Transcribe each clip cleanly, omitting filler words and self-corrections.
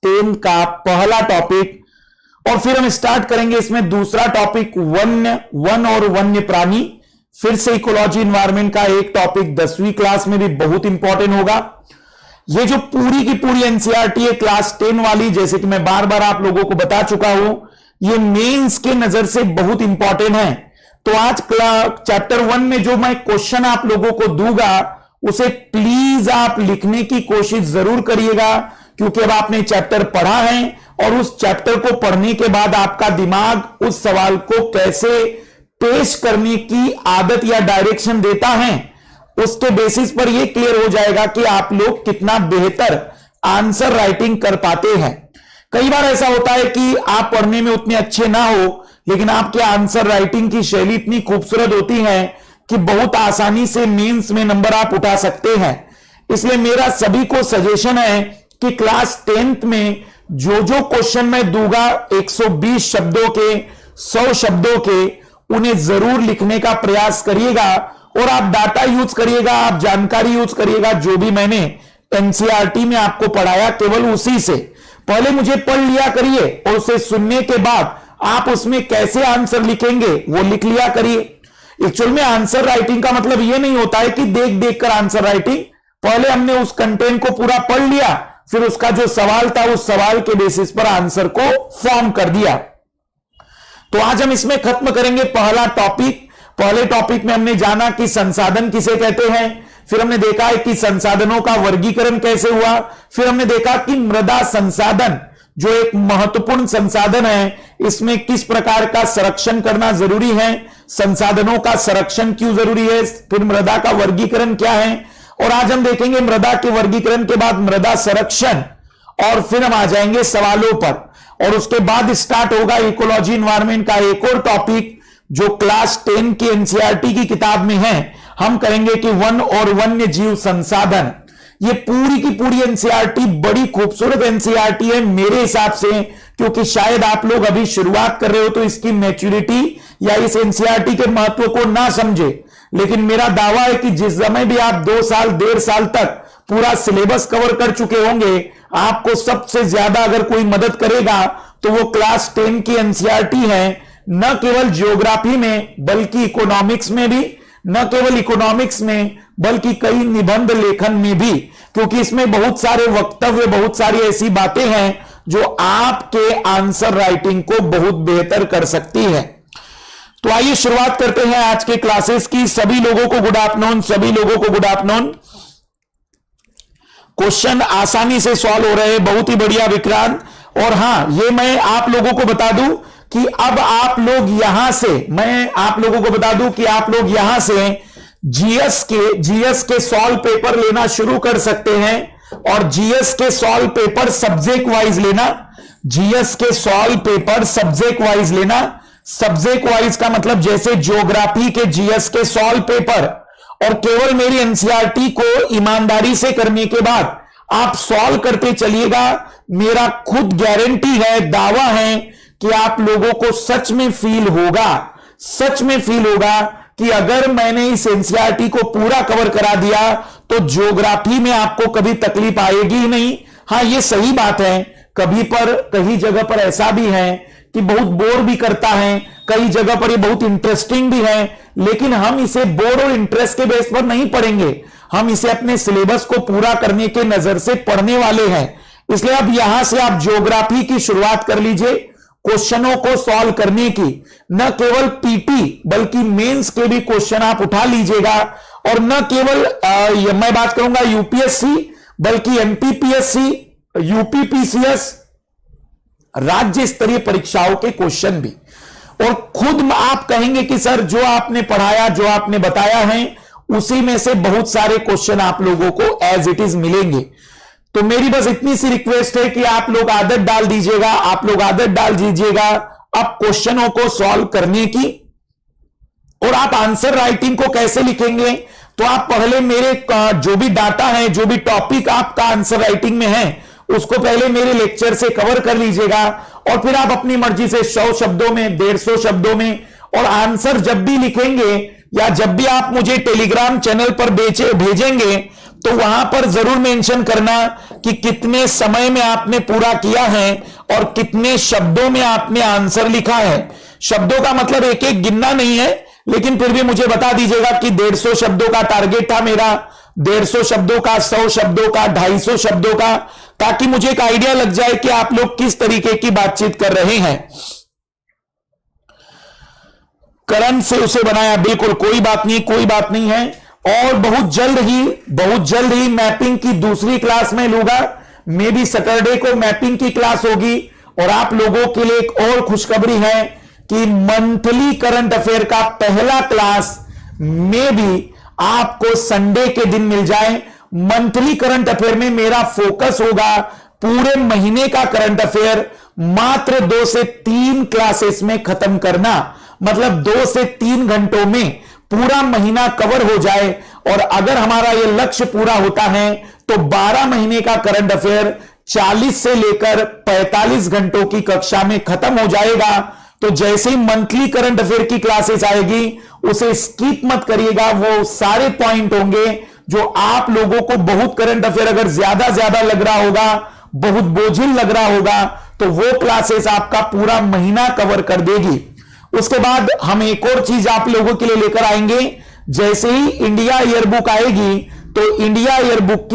10 का पहला टॉपिक, और फिर हम स्टार्ट करेंगे इसमें दूसरा टॉपिक वन और वन्य प्राणी। फिर से इकोलॉजी इन्वायरमेंट का एक टॉपिक 10वीं क्लास में भी बहुत इंपॉर्टेंट होगा। ये जो पूरी की पूरी एनसीईआरटी है क्लास 10 वाली, जैसे कि मैं बार बार आप लोगों को बता चुका हूं, ये मेंस के नजर से बहुत इंपॉर्टेंट है। तो आज चैप्टर 1 में जो मैं क्वेश्चन आप लोगों को दूंगा उसे प्लीज आप लिखने की कोशिश जरूर करिएगा, क्योंकि अब आपने चैप्टर पढ़ा है और उस चैप्टर को पढ़ने के बाद आपका दिमाग उस सवाल को कैसे पेश करने की आदत या डायरेक्शन देता है, उसके बेसिस पर यह क्लियर हो जाएगा कि आप लोग कितना बेहतर आंसर राइटिंग कर पाते हैं। कई बार ऐसा होता है कि आप पढ़ने में उतने अच्छे ना हो, लेकिन आपके आंसर राइटिंग की शैली इतनी खूबसूरत होती है कि बहुत आसानी से मेंस में नंबर आप उठा सकते हैं। इसलिए मेरा सभी को सजेशन है कि क्लास 10th में जो जो क्वेश्चन मैं दूंगा 120 शब्दों के, 100 शब्दों के, उन्हें जरूर लिखने का प्रयास करिएगा और आप डाटा यूज करिएगा, आप जानकारी यूज करिएगा। जो भी मैंने एनसीईआरटी में आपको पढ़ाया केवल उसी से पहले मुझे पढ़ लिया करिए और उसे सुनने के बाद आप उसमें कैसे आंसर लिखेंगे वो लिख लिया करिए। एक्चुअल में आंसर राइटिंग का मतलब यह नहीं होता है कि देख देख कर आंसर राइटिंग, पहले हमने उस कंटेंट को पूरा पढ़ लिया, फिर उसका जो सवाल था उस सवाल के बेसिस पर आंसर को फॉर्म कर दिया। तो आज हम इसमें खत्म करेंगे पहला टॉपिक। पहले टॉपिक में हमने जाना कि संसाधन किसे कहते हैं, फिर हमने देखा है कि संसाधनों का वर्गीकरण कैसे हुआ, फिर हमने देखा कि मृदा संसाधन जो एक महत्वपूर्ण संसाधन है, इसमें किस प्रकार का संरक्षण करना जरूरी है, संसाधनों का संरक्षण क्यों जरूरी है, फिर मृदा का वर्गीकरण क्या है, और आज हम देखेंगे मृदा के वर्गीकरण के बाद मृदा संरक्षण, और फिर हम आ जाएंगे सवालों पर, और उसके बाद स्टार्ट होगा इकोलॉजी इन्वायरमेंट का एक और टॉपिक जो क्लास 10 की एनसीईआरटी की किताब में है। हम करेंगे कि वन और वन्य जीव संसाधन। ये पूरी की पूरी एनसीईआरटी बड़ी खूबसूरत एनसीईआरटी है मेरे हिसाब से, क्योंकि शायद आप लोग अभी शुरुआत कर रहे हो तो इसकी मैच्योरिटी या इस एनसीईआरटी के महत्व को ना समझे, लेकिन मेरा दावा है कि जिस समय भी आप 2 साल 1.5 साल तक पूरा सिलेबस कवर कर चुके होंगे, आपको सबसे ज्यादा अगर कोई मदद करेगा तो वो क्लास 10 की एनसीईआरटी है। न केवल ज्योग्राफी में बल्कि इकोनॉमिक्स में भी, न केवल इकोनॉमिक्स में बल्कि कई निबंध लेखन में भी, क्योंकि इसमें बहुत सारे वक्तव्य, बहुत सारी ऐसी बातें हैं जो आपके आंसर राइटिंग को बहुत बेहतर कर सकती है। तो आइए शुरुआत करते हैं आज के क्लासेस की। सभी लोगों को गुड आफ्टरनून, सभी लोगों को गुड आफ्टरनून। क्वेश्चन आसानी से सॉल्व हो रहे हैं, बहुत ही बढ़िया विक्रांत। और हां, ये मैं आप लोगों को बता दूं कि अब आप लोग यहां से, मैं आप लोगों को बता दूं कि आप लोग यहां से जीएस के सॉल्व पेपर लेना शुरू कर सकते हैं, और जीएस के सॉल्व पेपर सब्जेक्ट वाइज लेना। जीएस के सॉल्व पेपर सब्जेक्ट वाइज लेना। सब्जेक्ट वाइज का मतलब जैसे ज्योग्राफी के जीएस के सॉल्व पेपर, और केवल मेरी एनसीईआरटी को ईमानदारी से करने के बाद आप सॉल्व करते चलिएगा। मेरा खुद गारंटी है, दावा है कि आप लोगों को सच में फील होगा कि अगर मैंने इस एनसीईआरटी को पूरा कवर करा दिया तो ज्योग्राफी में आपको कभी तकलीफ आएगी ही नहीं। हां, यह सही बात है, कहीं जगह पर ऐसा भी है कि बहुत बोर भी करता है, कई जगह पर ये बहुत इंटरेस्टिंग भी है, लेकिन हम इसे बोर और इंटरेस्ट के बेस पर नहीं पढ़ेंगे, हम इसे अपने सिलेबस को पूरा करने के नजर से पढ़ने वाले हैं। इसलिए अब यहां से आप ज्योग्राफी की शुरुआत कर लीजिए, क्वेश्चनों को सॉल्व करने की। न केवल पीटी बल्कि मेंस के भी क्वेश्चन आप उठा लीजिएगा, और न केवल मैं बात करूंगा यूपीएससी बल्कि एमपीपीएससी, यूपीपीसीएस, राज्य स्तरीय परीक्षाओं के क्वेश्चन भी। और खुद आप कहेंगे कि सर जो आपने पढ़ाया, जो आपने बताया है, उसी में से बहुत सारे क्वेश्चन आप लोगों को एज इट इज मिलेंगे। तो मेरी बस इतनी सी रिक्वेस्ट है कि आप लोग आदत डाल दीजिएगा, अब क्वेश्चनों को सॉल्व करने की। और आप आंसर राइटिंग को कैसे लिखेंगे, तो आप पहले मेरे जो भी डाटा है, जो भी टॉपिक आपका आंसर राइटिंग में है, उसको पहले मेरे लेक्चर से कवर कर लीजिएगा, और फिर आप अपनी मर्जी से 100 शब्दों में, 150 शब्दों में, और आंसर जब भी लिखेंगे या जब भी आप मुझे टेलीग्राम चैनल पर भेजेंगे तो वहां पर जरूर मेंशन करना कि कितने समय में आपने पूरा किया है और कितने शब्दों में आपने आंसर लिखा है। शब्दों का मतलब एक एक गिनना नहीं है, लेकिन फिर भी मुझे बता दीजिएगा कि 150 शब्दों का टारगेट था मेरा, 150 शब्दों का, 100 शब्दों का, 250 शब्दों का, ताकि मुझे एक आइडिया लग जाए कि आप लोग किस तरीके की बातचीत कर रहे हैं। करंट से उसे बनाया, बिल्कुल कोई बात नहीं, कोई बात नहीं है। और बहुत जल्द ही मैपिंग की दूसरी क्लास में लूंगा। मे बी सैटरडे को मैपिंग की क्लास होगी। और आप लोगों के लिए एक और खुशखबरी है कि मंथली करंट अफेयर का पहला क्लास में भी आपको संडे के दिन मिल जाए। मंथली करंट अफेयर में मेरा फोकस होगा पूरे महीने का करंट अफेयर मात्र 2 से 3 क्लासेस में खत्म करना, मतलब 2 से 3 घंटों में पूरा महीना कवर हो जाए। और अगर हमारा यह लक्ष्य पूरा होता है तो 12 महीने का करंट अफेयर 40 से लेकर 45 घंटों की कक्षा में खत्म हो जाएगा। तो जैसे ही मंथली करंट अफेयर की क्लासेस आएगी उसे स्किप मत करिएगा। वो सारे पॉइंट होंगे जो आप लोगों को बहुत करंट अफेयर अगर ज्यादा लग रहा होगा, बहुत बोझिल लग रहा होगा, तो वो क्लासेस आपका पूरा महीना कवर कर देगी। उसके बाद हम एक और चीज आप लोगों के लिए लेकर आएंगे। जैसे ही इंडिया ईयरबुक आएगी तो इंडिया ईयरबुक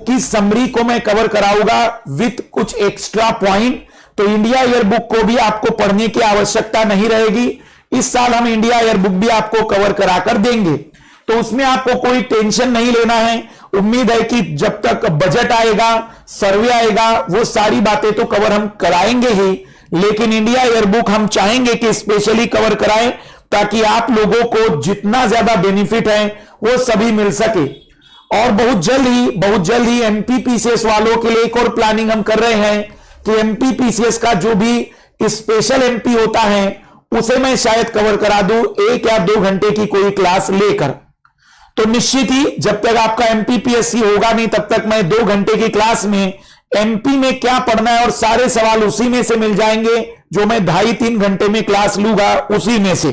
की समरी को मैं कवर कराऊंगा विथ कुछ एक्स्ट्रा पॉइंट। तो इंडिया ईयरबुक को भी आपको पढ़ने की आवश्यकता नहीं रहेगी। इस साल हम इंडिया ईयरबुक भी आपको कवर कराकर देंगे, तो उसमें आपको कोई टेंशन नहीं लेना है। उम्मीद है कि जब तक बजट आएगा, सर्वे आएगा, वो सारी बातें तो कवर हम कराएंगे ही, लेकिन इंडिया ईयरबुक हम चाहेंगे कि स्पेशली कवर कराएं ताकि आप लोगों को जितना ज्यादा बेनिफिट है वो सभी मिल सके। और बहुत जल्द ही एमपीपीसीएस वालों के लिए एक और प्लानिंग हम कर रहे हैं कि एमपीपीसीएस का जो भी स्पेशल एमपी होता है उसे मैं शायद कवर करा दूं 1 या 2 घंटे की कोई क्लास लेकर। तो निश्चित ही जब तक आपका एमपीपीएससी होगा नहीं तब तक मैं 2 घंटे की क्लास में एमपी में क्या पढ़ना है और सारे सवाल उसी में से मिल जाएंगे जो मैं 2.5-3 घंटे में क्लास लूंगा उसी में से।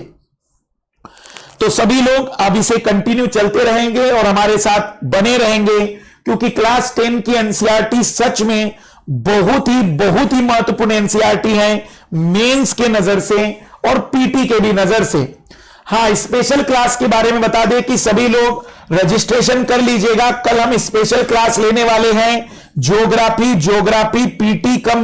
तो सभी लोग अब इसे कंटिन्यू चलते रहेंगे और हमारे साथ बने रहेंगे, क्योंकि क्लास 10 की एनसीईआरटी सच में बहुत ही महत्वपूर्ण एनसीईआरटी है मेंस के नजर से और पीटी के भी नजर से। हाँ, स्पेशल क्लास के बारे में बता दें कि सभी लोग रजिस्ट्रेशन कर लीजिएगा। कल हम स्पेशल क्लास लेने वाले हैं ज्योग्राफी पीटी कम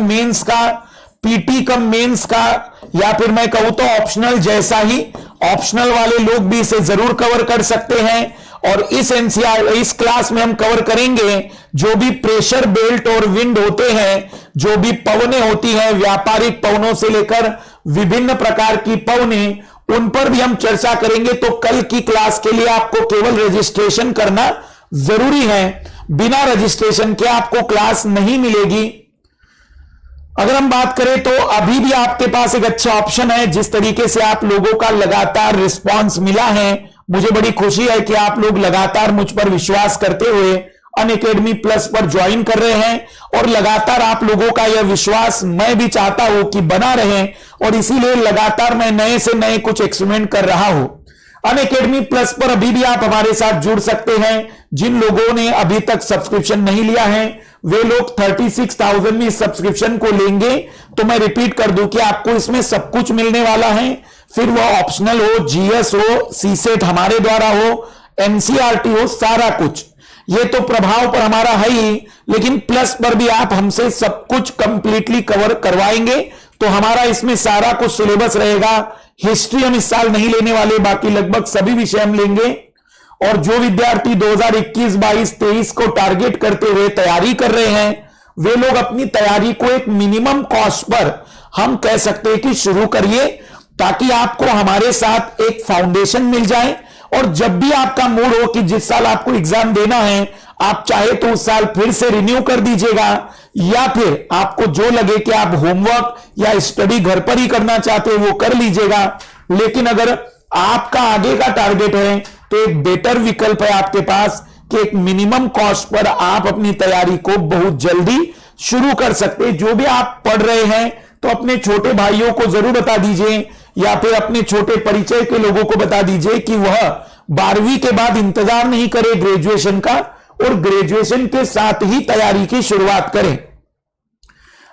मेंस का, या फिर मैं कहूं तो ऑप्शनल जैसा ही। ऑप्शनल वाले लोग भी इसे जरूर कवर कर सकते हैं। और इस क्लास में हम कवर करेंगे जो भी प्रेशर बेल्ट और विंड होते हैं, जो भी पवनें होती हैं, व्यापारिक पवनों से लेकर विभिन्न प्रकार की पवनें, उन पर भी हम चर्चा करेंगे। तो कल की क्लास के लिए आपको केवल रजिस्ट्रेशन करना जरूरी है। बिना रजिस्ट्रेशन के आपको क्लास नहीं मिलेगी। अगर हम बात करें तो अभी भी आपके पास एक अच्छा ऑप्शन है। जिस तरीके से आप लोगों का लगातार रिस्पांस मिला है, मुझे बड़ी खुशी है कि आप लोग लगातार मुझ पर विश्वास करते हुए अनअकैडमी प्लस पर ज्वाइन कर रहे हैं। और लगातार आप लोगों का यह विश्वास मैं भी चाहता हूं कि बना रहे, और इसीलिए लगातार मैं नए से नए कुछ एक्सपेरिमेंट कर रहा हूं। अनअकैडमी प्लस पर अभी भी आप हमारे साथ जुड़ सकते हैं। जिन लोगों ने अभी तक सब्सक्रिप्शन नहीं लिया है वे लोग 36,000 में इस सब्सक्रिप्शन को लेंगे। तो मैं रिपीट कर दूं कि आपको इसमें सब कुछ मिलने वाला है, फिर वह ऑप्शनल हो, जीएस हो, सीसेट हमारे द्वारा हो, एनसीईआरटी हो, सारा कुछ। ये तो प्रभाव पर हमारा है ही, लेकिन प्लस पर भी आप हमसे सब कुछ कंप्लीटली कवर करवाएंगे। तो हमारा इसमें सारा कुछ सिलेबस रहेगा। हिस्ट्री हम इस साल नहीं लेने वाले, बाकी लगभग सभी विषय हम लेंगे। और जो विद्यार्थी 2021, 22, 23 को टारगेट करते हुए तैयारी कर रहे हैं, वे लोग अपनी तैयारी को एक मिनिमम कॉस्ट पर हम कह सकते हैं कि शुरू करिए, ताकि आपको हमारे साथ एक फाउंडेशन मिल जाए। और जब भी आपका मूड हो कि जिस साल आपको एग्जाम देना है, आप चाहे तो उस साल फिर से रिन्यू कर दीजिएगा, या फिर आपको जो लगे कि आप होमवर्क या स्टडी घर पर ही करना चाहते हो वो कर लीजिएगा। लेकिन अगर आपका आगे का टारगेट है तो एक बेटर विकल्प है आपके पास कि एक मिनिमम कॉस्ट पर आप अपनी तैयारी को बहुत जल्दी शुरू कर सकते हैं। जो भी आप पढ़ रहे हैं तो अपने छोटे भाइयों को जरूर बता दीजिए, या फिर अपने छोटे परिचय के लोगों को बता दीजिए कि वह 12वीं के बाद इंतजार नहीं करे ग्रेजुएशन का, और ग्रेजुएशन के साथ ही तैयारी की शुरुआत करें।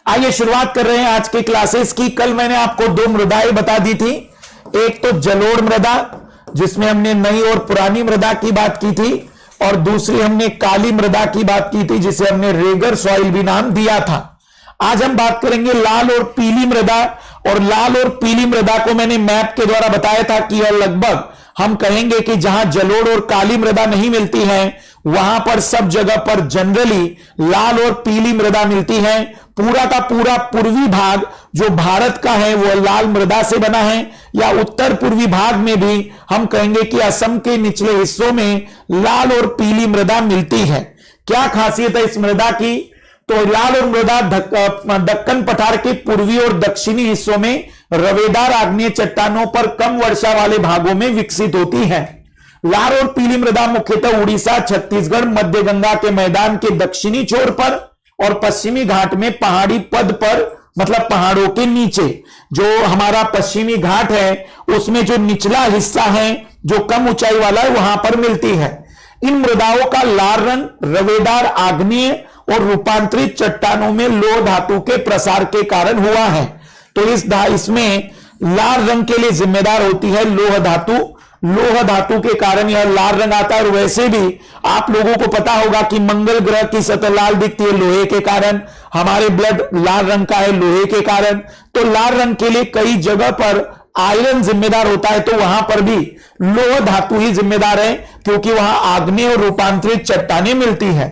आइए शुरुआत कर रहे हैं आज के क्लासेस की। कल मैंने आपको 2 मृदाएं बता दी थी, एक तो जलोढ़ मृदा जिसमें हमने नई और पुरानी मृदा की बात की थी, और दूसरी हमने काली मृदा की बात की थी जिसे हमने रेगर सॉइल भी नाम दिया था। आज हम बात करेंगे लाल और पीली मृदा, और लाल और पीली मृदा को मैंने मैप के द्वारा बताया था कि यह लगभग हम कहेंगे कि जहां जलोढ़ और काली मृदा नहीं मिलती है वहां पर सब जगह पर जनरली लाल और पीली मृदा मिलती है। पूरा का पूरा पूर्वी भाग जो भारत का है वह लाल मृदा से बना है, या उत्तर पूर्वी भाग में भी हम कहेंगे कि असम के निचले हिस्सों में लाल और पीली मृदा मिलती है। क्या खासियत है इस मृदा की? तो लाल और मृदा दक्कन पठार के पूर्वी और दक्षिणी हिस्सों में रवेदार आग्नेय चट्टानों पर कम वर्षा वाले भागों में विकसित होती है। लाल और पीली मृदा मुख्यतः उड़ीसा, छत्तीसगढ़, मध्य गंगा के मैदान के दक्षिणी छोर पर और पश्चिमी घाट में पहाड़ी पद पर, मतलब पहाड़ों के नीचे जो हमारा पश्चिमी घाट है उसमें जो निचला हिस्सा है जो कम ऊंचाई वाला है वहां पर मिलती है। इन मृदाओं का लाल रंग रवेदार आग्नेय और रूपांतरित चट्टानों में लोह धातु के प्रसार के कारण हुआ है। तो इसमें लाल रंग के लिए जिम्मेदार होती है लोह धातु। लोह धातु के कारण यह लाल रंग आता है। और वैसे भी आप लोगों को पता होगा कि मंगल ग्रह की सतह लाल दिखती है लोहे के कारण, हमारे ब्लड लाल रंग का है लोहे के कारण। तो लाल रंग के लिए कई जगह पर आयरन जिम्मेदार होता है, तो वहां पर भी लोह धातु ही जिम्मेदार है क्योंकि वहां आग्नेय और रूपांतरित चट्टानें मिलती है।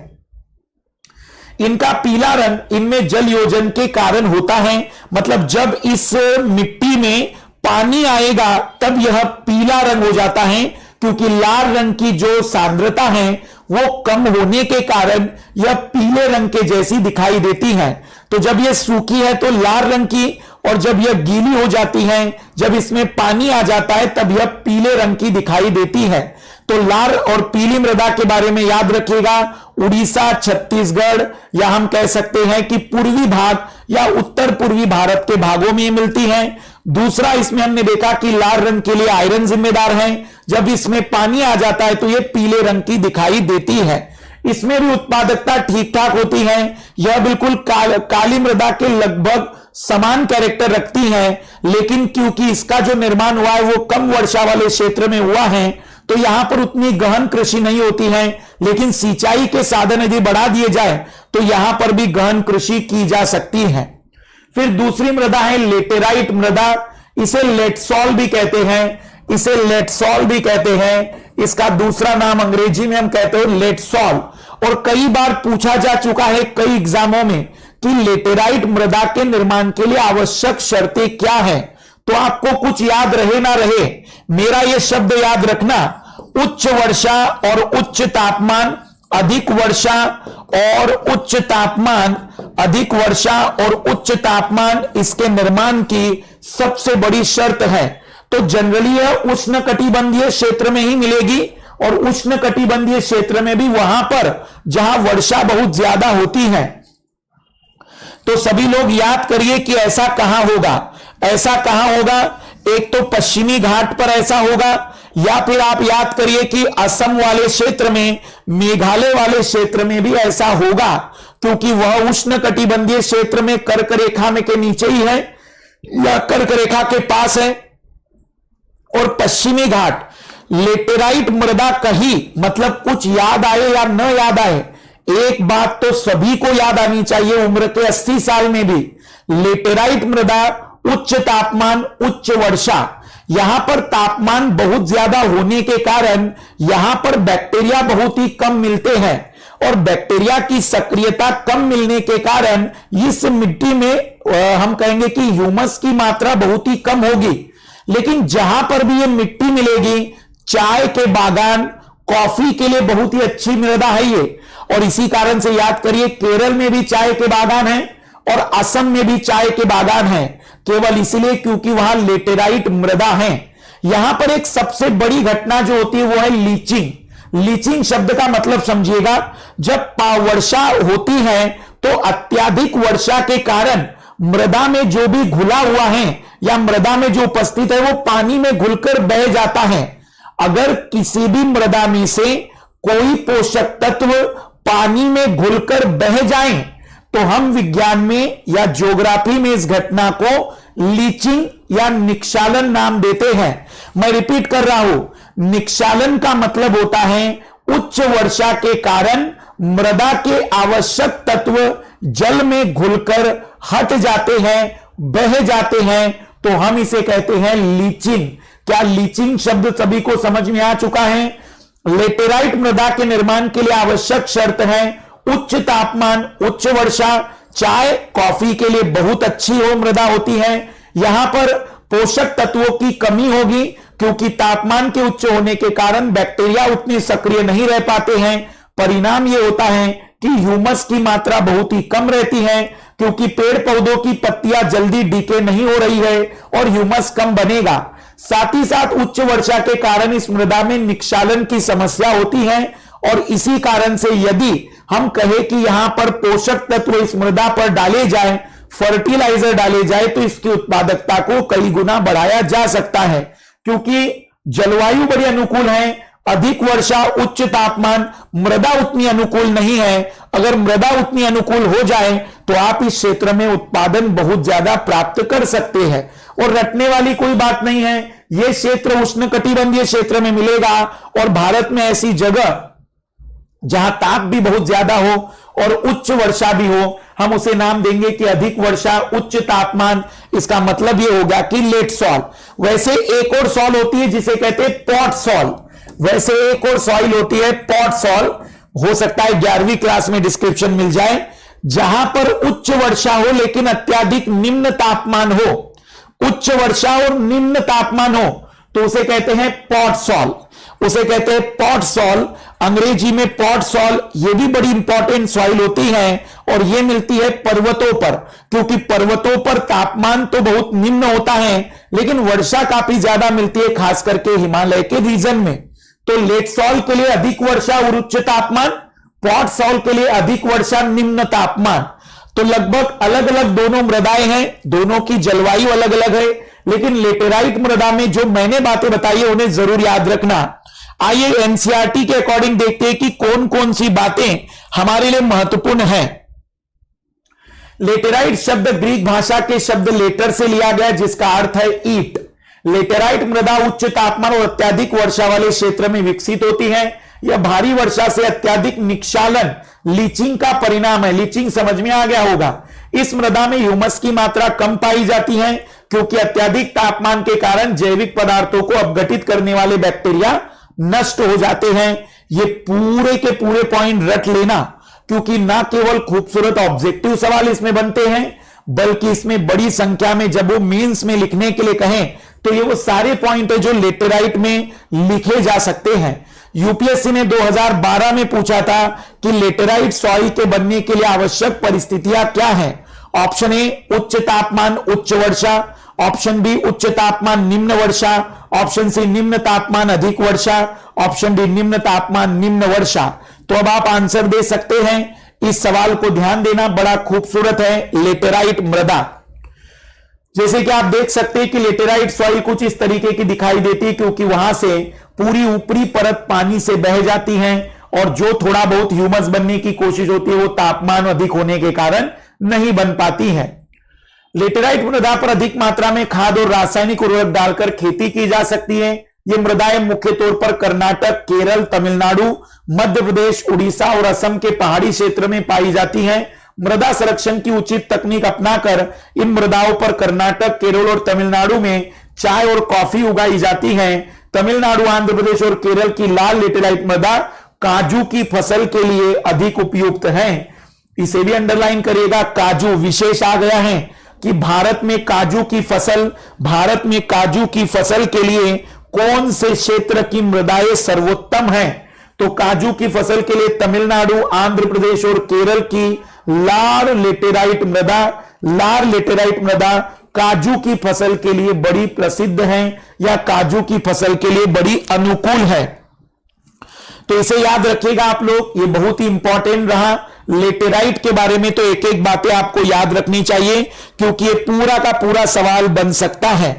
इनका पीला रंग इनमें जल योजन के कारण होता है, मतलब जब इस मिट्टी में पानी आएगा तब यह पीला रंग हो जाता है, क्योंकि लाल रंग की जो सांद्रता है वो कम होने के कारण यह पीले रंग के जैसी दिखाई देती है। तो जब यह सूखी है तो लाल रंग की, और जब यह गीली हो जाती है, जब इसमें पानी आ जाता है तब यह पीले रंग की दिखाई देती है। तो लाल और पीली मृदा के बारे में याद रखिएगा, उड़ीसा, छत्तीसगढ़, या हम कह सकते हैं कि पूर्वी भाग या उत्तर पूर्वी भारत के भागों में मिलती है। दूसरा, इसमें हमने देखा कि लाल रंग के लिए आयरन जिम्मेदार है, जब इसमें पानी आ जाता है तो यह पीले रंग की दिखाई देती है। इसमें भी उत्पादकता ठीक ठाक होती है। यह बिल्कुल काली मृदा के लगभग समान कैरेक्टर रखती है, लेकिन क्योंकि इसका जो निर्माण हुआ है वो कम वर्षा वाले क्षेत्र में हुआ है तो यहां पर उतनी गहन कृषि नहीं होती है। लेकिन सिंचाई के साधन यदि बढ़ा दिए जाए तो यहां पर भी गहन कृषि की जा सकती है। फिर दूसरी मृदा है लेटेराइट मृदा। इसे लेटसॉल भी कहते हैं, इसे लेटसॉल भी कहते हैं। इसका दूसरा नाम अंग्रेजी में हम कहते हैं लेटसॉल। और कई बार पूछा जा चुका है कई एग्जामों में कि लेटेराइट मृदा के निर्माण के लिए आवश्यक शर्तें क्या है। तो आपको कुछ याद रहे ना रहे, मेरा यह शब्द याद रखना, उच्च वर्षा और उच्च तापमान, अधिक वर्षा और उच्च तापमान, अधिक वर्षा और उच्च तापमान इसके निर्माण की सबसे बड़ी शर्त है। तो जनरली यह उष्णकटिबंधीय क्षेत्र में ही मिलेगी, और उष्णकटिबंधीय क्षेत्र में भी वहां पर जहां वर्षा बहुत ज्यादा होती है। तो सभी लोग याद करिए कि ऐसा कहां होगा, ऐसा कहां होगा। एक तो पश्चिमी घाट पर ऐसा होगा, या फिर आप याद करिए कि असम वाले क्षेत्र में, मेघालय वाले क्षेत्र में भी ऐसा होगा, क्योंकि वह उष्णकटिबंधीय क्षेत्र में कर्क रेखा में के नीचे ही है या कर्क रेखा के पास है। और पश्चिमी घाट लेटेराइट मृदा कही, मतलब कुछ याद आए या न याद आए, एक बात तो सभी को याद आनी चाहिए उम्र के 80 साल में भी, लेटेराइट मृदा, उच्च तापमान, उच्च वर्षा। यहां पर तापमान बहुत ज्यादा होने के कारण यहां पर बैक्टीरिया बहुत ही कम मिलते हैं, और बैक्टीरिया की सक्रियता कम मिलने के कारण इस मिट्टी में हम कहेंगे कि ह्यूमस की मात्रा बहुत ही कम होगी। लेकिन जहां पर भी ये मिट्टी मिलेगी, चाय के बागान, कॉफी के लिए बहुत ही अच्छी मृदा है ये। और इसी कारण से याद करिए केरल में भी चाय के बागान है और असम में भी चाय के बागान है, केवल इसलिए क्योंकि वहां लेटेराइट मृदा है। यहां पर एक सबसे बड़ी घटना जो होती है वो है लीचिंग। लीचिंग शब्द का मतलब समझिएगा, जब वर्षा होती है तो अत्यधिक वर्षा के कारण मृदा में जो भी घुला हुआ है या मृदा में जो उपस्थित है वो पानी में घुलकर बह जाता है। अगर किसी भी मृदा में से कोई पोषक तत्व पानी में घुलकर बह जाए तो हम विज्ञान में या ज्योग्राफी में इस घटना को लीचिंग या निक्षालन नाम देते हैं। मैं रिपीट कर रहा हूं, निक्षालन का मतलब होता है उच्च वर्षा के कारण मृदा के आवश्यक तत्व जल में घुलकर हट जाते हैं, बह जाते हैं, तो हम इसे कहते हैं लीचिंग। क्या लीचिंग शब्द सभी को समझ में आ चुका है? लेटेराइट मृदा के निर्माण के लिए आवश्यक शर्त है उच्च तापमान, उच्च वर्षा। चाय कॉफी के लिए बहुत अच्छी हो मृदा होती है। यहां पर पोषक तत्वों की कमी होगी क्योंकि तापमान के उच्च होने के कारण बैक्टीरिया उतने सक्रिय नहीं रह पाते हैं। परिणाम यह होता है कि ह्यूमस की मात्रा बहुत ही कम रहती है क्योंकि पेड़ पौधों की पत्तियां जल्दी डीके नहीं हो रही है और ह्यूमस कम बनेगा। साथ ही साथ उच्च वर्षा के कारण इस मृदा में निक्षालन की समस्या होती है और इसी कारण से यदि हम कहें कि यहां पर पोषक तत्व इस मृदा पर डाले जाए, फर्टिलाइजर डाले जाए, तो इसकी उत्पादकता को कई गुना बढ़ाया जा सकता है क्योंकि जलवायु बड़ी अनुकूल है। अधिक वर्षा, उच्च तापमान, मृदा उतनी अनुकूल नहीं है। अगर मृदा उतनी अनुकूल हो जाए तो आप इस क्षेत्र में उत्पादन बहुत ज्यादा प्राप्त कर सकते हैं और रटने वाली कोई बात नहीं है। यह क्षेत्र उष्णकटिबंधीय क्षेत्र में मिलेगा और भारत में ऐसी जगह जहां ताप भी बहुत ज्यादा हो और उच्च वर्षा भी हो, हम उसे नाम देंगे कि अधिक वर्षा, उच्च तापमान। इसका मतलब यह होगा कि लेट सॉल। वैसे एक और सॉल होती है जिसे कहते हैं पॉट सॉल। वैसे एक और सॉइल होती है पॉट सॉल, हो सकता है 11वीं क्लास में डिस्क्रिप्शन मिल जाए, जहां पर उच्च वर्षा हो लेकिन अत्यधिक निम्न तापमान हो। उच्च वर्षा और निम्न तापमान हो तो उसे कहते हैं पॉट सॉल। उसे कहते हैं पॉट सॉल, अंग्रेजी में पॉट सॉल। यह भी बड़ी इंपॉर्टेंट सॉइल होती है और यह मिलती है पर्वतों पर क्योंकि पर्वतों पर तापमान तो बहुत निम्न होता है लेकिन वर्षा काफी ज्यादा मिलती है, खास करके हिमालय के रीजन में। तो लेट सॉल के लिए अधिक वर्षा और उच्च तापमान, पॉट सॉल के लिए अधिक वर्षा, निम्न तापमान। तो लगभग अलग अलग दोनों मृदाएं हैं, दोनों की जलवायु अलग अलग है, लेकिन लेटेराइट मृदा में जो मैंने बातें बताई है उन्हें जरूर याद रखना। आइए एनसीईआरटी के अकॉर्डिंग देखते हैं कि कौन कौन सी बातें हमारे लिए महत्वपूर्ण हैं। लेटेराइट शब्द ग्रीक भाषा के शब्द लेटर से लिया गया जिसका अर्थ है ईट। लेटेराइट मृदा उच्च तापमान और अत्यधिक वर्षा वाले क्षेत्र में विकसित होती है। यह भारी वर्षा से अत्यधिक निक्षालन, लीचिंग का परिणाम है। लीचिंग समझ में आ गया होगा। इस मृदा में ह्यूमस की मात्रा कम पाई जाती है क्योंकि अत्यधिक तापमान के कारण जैविक पदार्थों को अपघटित करने वाले बैक्टीरिया नष्ट हो जाते हैं। ये पूरे के पूरे पॉइंट रट लेना क्योंकि ना केवल खूबसूरत ऑब्जेक्टिव सवाल इसमें बनते हैं बल्कि इसमें बड़ी संख्या में जब वो मेंस में लिखने के लिए कहें तो ये वो सारे पॉइंट है जो लेटेराइट में लिखे जा सकते हैं। यूपीएससी ने 2012 में पूछा था कि लेटेराइट सॉइल के बनने के लिए आवश्यक परिस्थितियां क्या हैं। ऑप्शन ए उच्च तापमान उच्च वर्षा, ऑप्शन बी उच्च तापमान निम्न वर्षा, ऑप्शन सी निम्न तापमान अधिक वर्षा, ऑप्शन डी निम्न तापमान निम्न वर्षा। तो अब आप आंसर दे सकते हैं। इस सवाल को ध्यान देना, बड़ा खूबसूरत है लेटेराइट मृदा। जैसे कि आप देख सकते हैं कि लेटेराइट सॉइल कुछ इस तरीके की दिखाई देती है क्योंकि वहां से पूरी ऊपरी परत पानी से बह जाती है और जो थोड़ा बहुत ह्यूमस बनने की कोशिश होती है वो तापमान अधिक होने के कारण नहीं बन पाती है। लेटेराइट मृदा पर अधिक मात्रा में खाद और रासायनिक उर्वरक डालकर खेती की जा सकती है। ये मृदाएं मुख्य तौर पर कर्नाटक, केरल, तमिलनाडु, मध्य प्रदेश, उड़ीसा और असम के पहाड़ी क्षेत्र में पाई जाती हैं। मृदा संरक्षण की उचित तकनीक अपनाकर इन मृदाओं पर कर्नाटक, केरल और तमिलनाडु में चाय और कॉफी उगाई जाती है। तमिलनाडु, आंध्र प्रदेश और केरल की लाल लेटेराइट मृदा काजू की फसल के लिए अधिक उपयुक्त है। इसे भी अंडरलाइन करिएगा, काजू विशेष आ गया है कि भारत में काजू की फसल के लिए कौन से क्षेत्र की मृदाएं सर्वोत्तम है। तो काजू की फसल के लिए तमिलनाडु, आंध्र प्रदेश और केरल की लाल लेटेराइट मृदा काजू की फसल के लिए बड़ी प्रसिद्ध है या काजू की फसल के लिए बड़ी अनुकूल है। तो इसे याद रखिएगा आप लोग, ये बहुत ही इंपॉर्टेंट रहा। लेटेराइट के बारे में तो एक एक बातें आपको याद रखनी चाहिए क्योंकि ये पूरा का पूरा सवाल बन सकता है।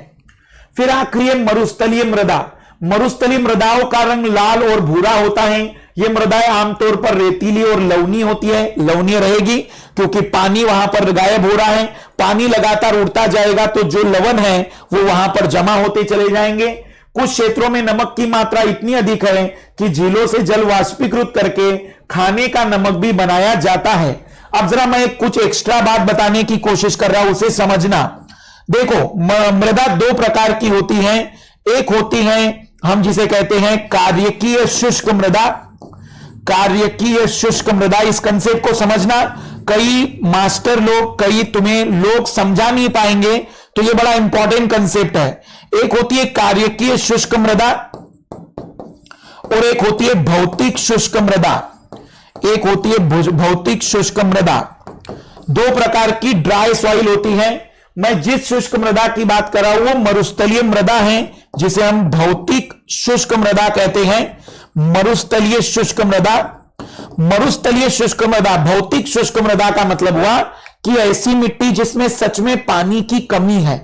फिर आखिरी मरुस्थलीय मृदा। मरुस्थलीय मृदाओं का रंग लाल और भूरा होता है। ये मृदाएं आमतौर पर रेतीली और लवणीय होती है, लवणीय रहेगी क्योंकि पानी वहां पर गायब हो रहा है। पानी लगातार उड़ता जाएगा तो जो लवण है वो वहां पर जमा होते चले जाएंगे। कुछ क्षेत्रों में नमक की मात्रा इतनी अधिक है कि झीलों से जल वाष्पीकृत करके खाने का नमक भी बनाया जाता है। अब जरा मैं कुछ एक्स्ट्रा बात बताने की कोशिश कर रहा हूं, उसे समझना। देखो, मृदा दो प्रकार की होती है। एक होती है हम जिसे कहते हैं कार्यकीय शुष्क मृदा। कार्यकीय शुष्क मृदा, इस कंसेप्ट को समझना। कई मास्टर लोग, कई तुम्हें लोग समझा नहीं पाएंगे, तो यह बड़ा इंपॉर्टेंट कंसेप्ट है। एक होती है कार्यकीय शुष्क मृदा और एक होती है भौतिक शुष्क मृदा। एक होती है भौतिक शुष्क मृदा। दो प्रकार की ड्राई सॉइल होती है। मैं जिस शुष्क मृदा की बात कर रहा हूं वो मरुस्थलीय मृदा है, जिसे हम भौतिक शुष्क मृदा कहते हैं। मरुस्थलीय शुष्क मृदा, मरुस्थलीय शुष्क मृदा, भौतिक शुष्क मृदा का मतलब हुआ कि ऐसी मिट्टी जिसमें सच में पानी की कमी है।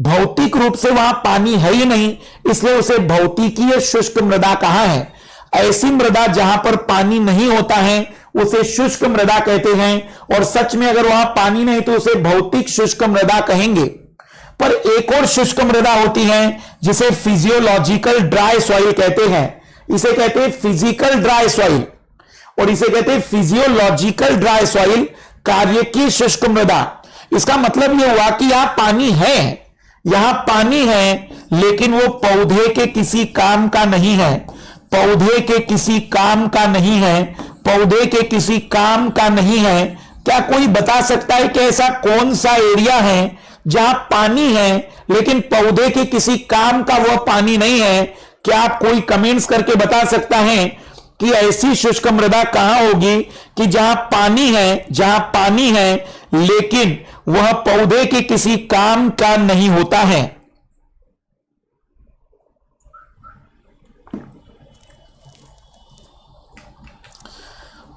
भौतिक रूप से वहां पानी है ही नहीं, इसलिए उसे भौतिकीय शुष्क मृदा कहा है। ऐसी मृदा जहां पर पानी नहीं होता है उसे शुष्क मृदा कहते हैं, और सच में अगर वहां पानी नहीं तो उसे भौतिक शुष्क मृदा कहेंगे। पर एक और शुष्क मृदा होती है जिसे फिजियोलॉजिकल ड्राई सॉइल कहते हैं। इसे कहते हैं फिजिकल ड्राई सॉइल और इसे कहते हैं फिजियोलॉजिकल ड्राई सॉइल, कार्यकीय शुष्क मृदा। इसका मतलब यह हुआ कि यहां पानी है, यहां पानी है, लेकिन वो पौधे के किसी काम का नहीं है। पौधे के किसी काम का नहीं है, पौधे के किसी काम का नहीं है। क्या कोई बता सकता है कि ऐसा कौन सा एरिया है जहां पानी है लेकिन पौधे के किसी काम का वह पानी नहीं है? क्या आप कोई कमेंट्स करके बता सकता है कि ऐसी शुष्क मृदा कहां होगी कि जहां पानी है, जहां पानी है लेकिन वह पौधे के किसी काम का नहीं होता है?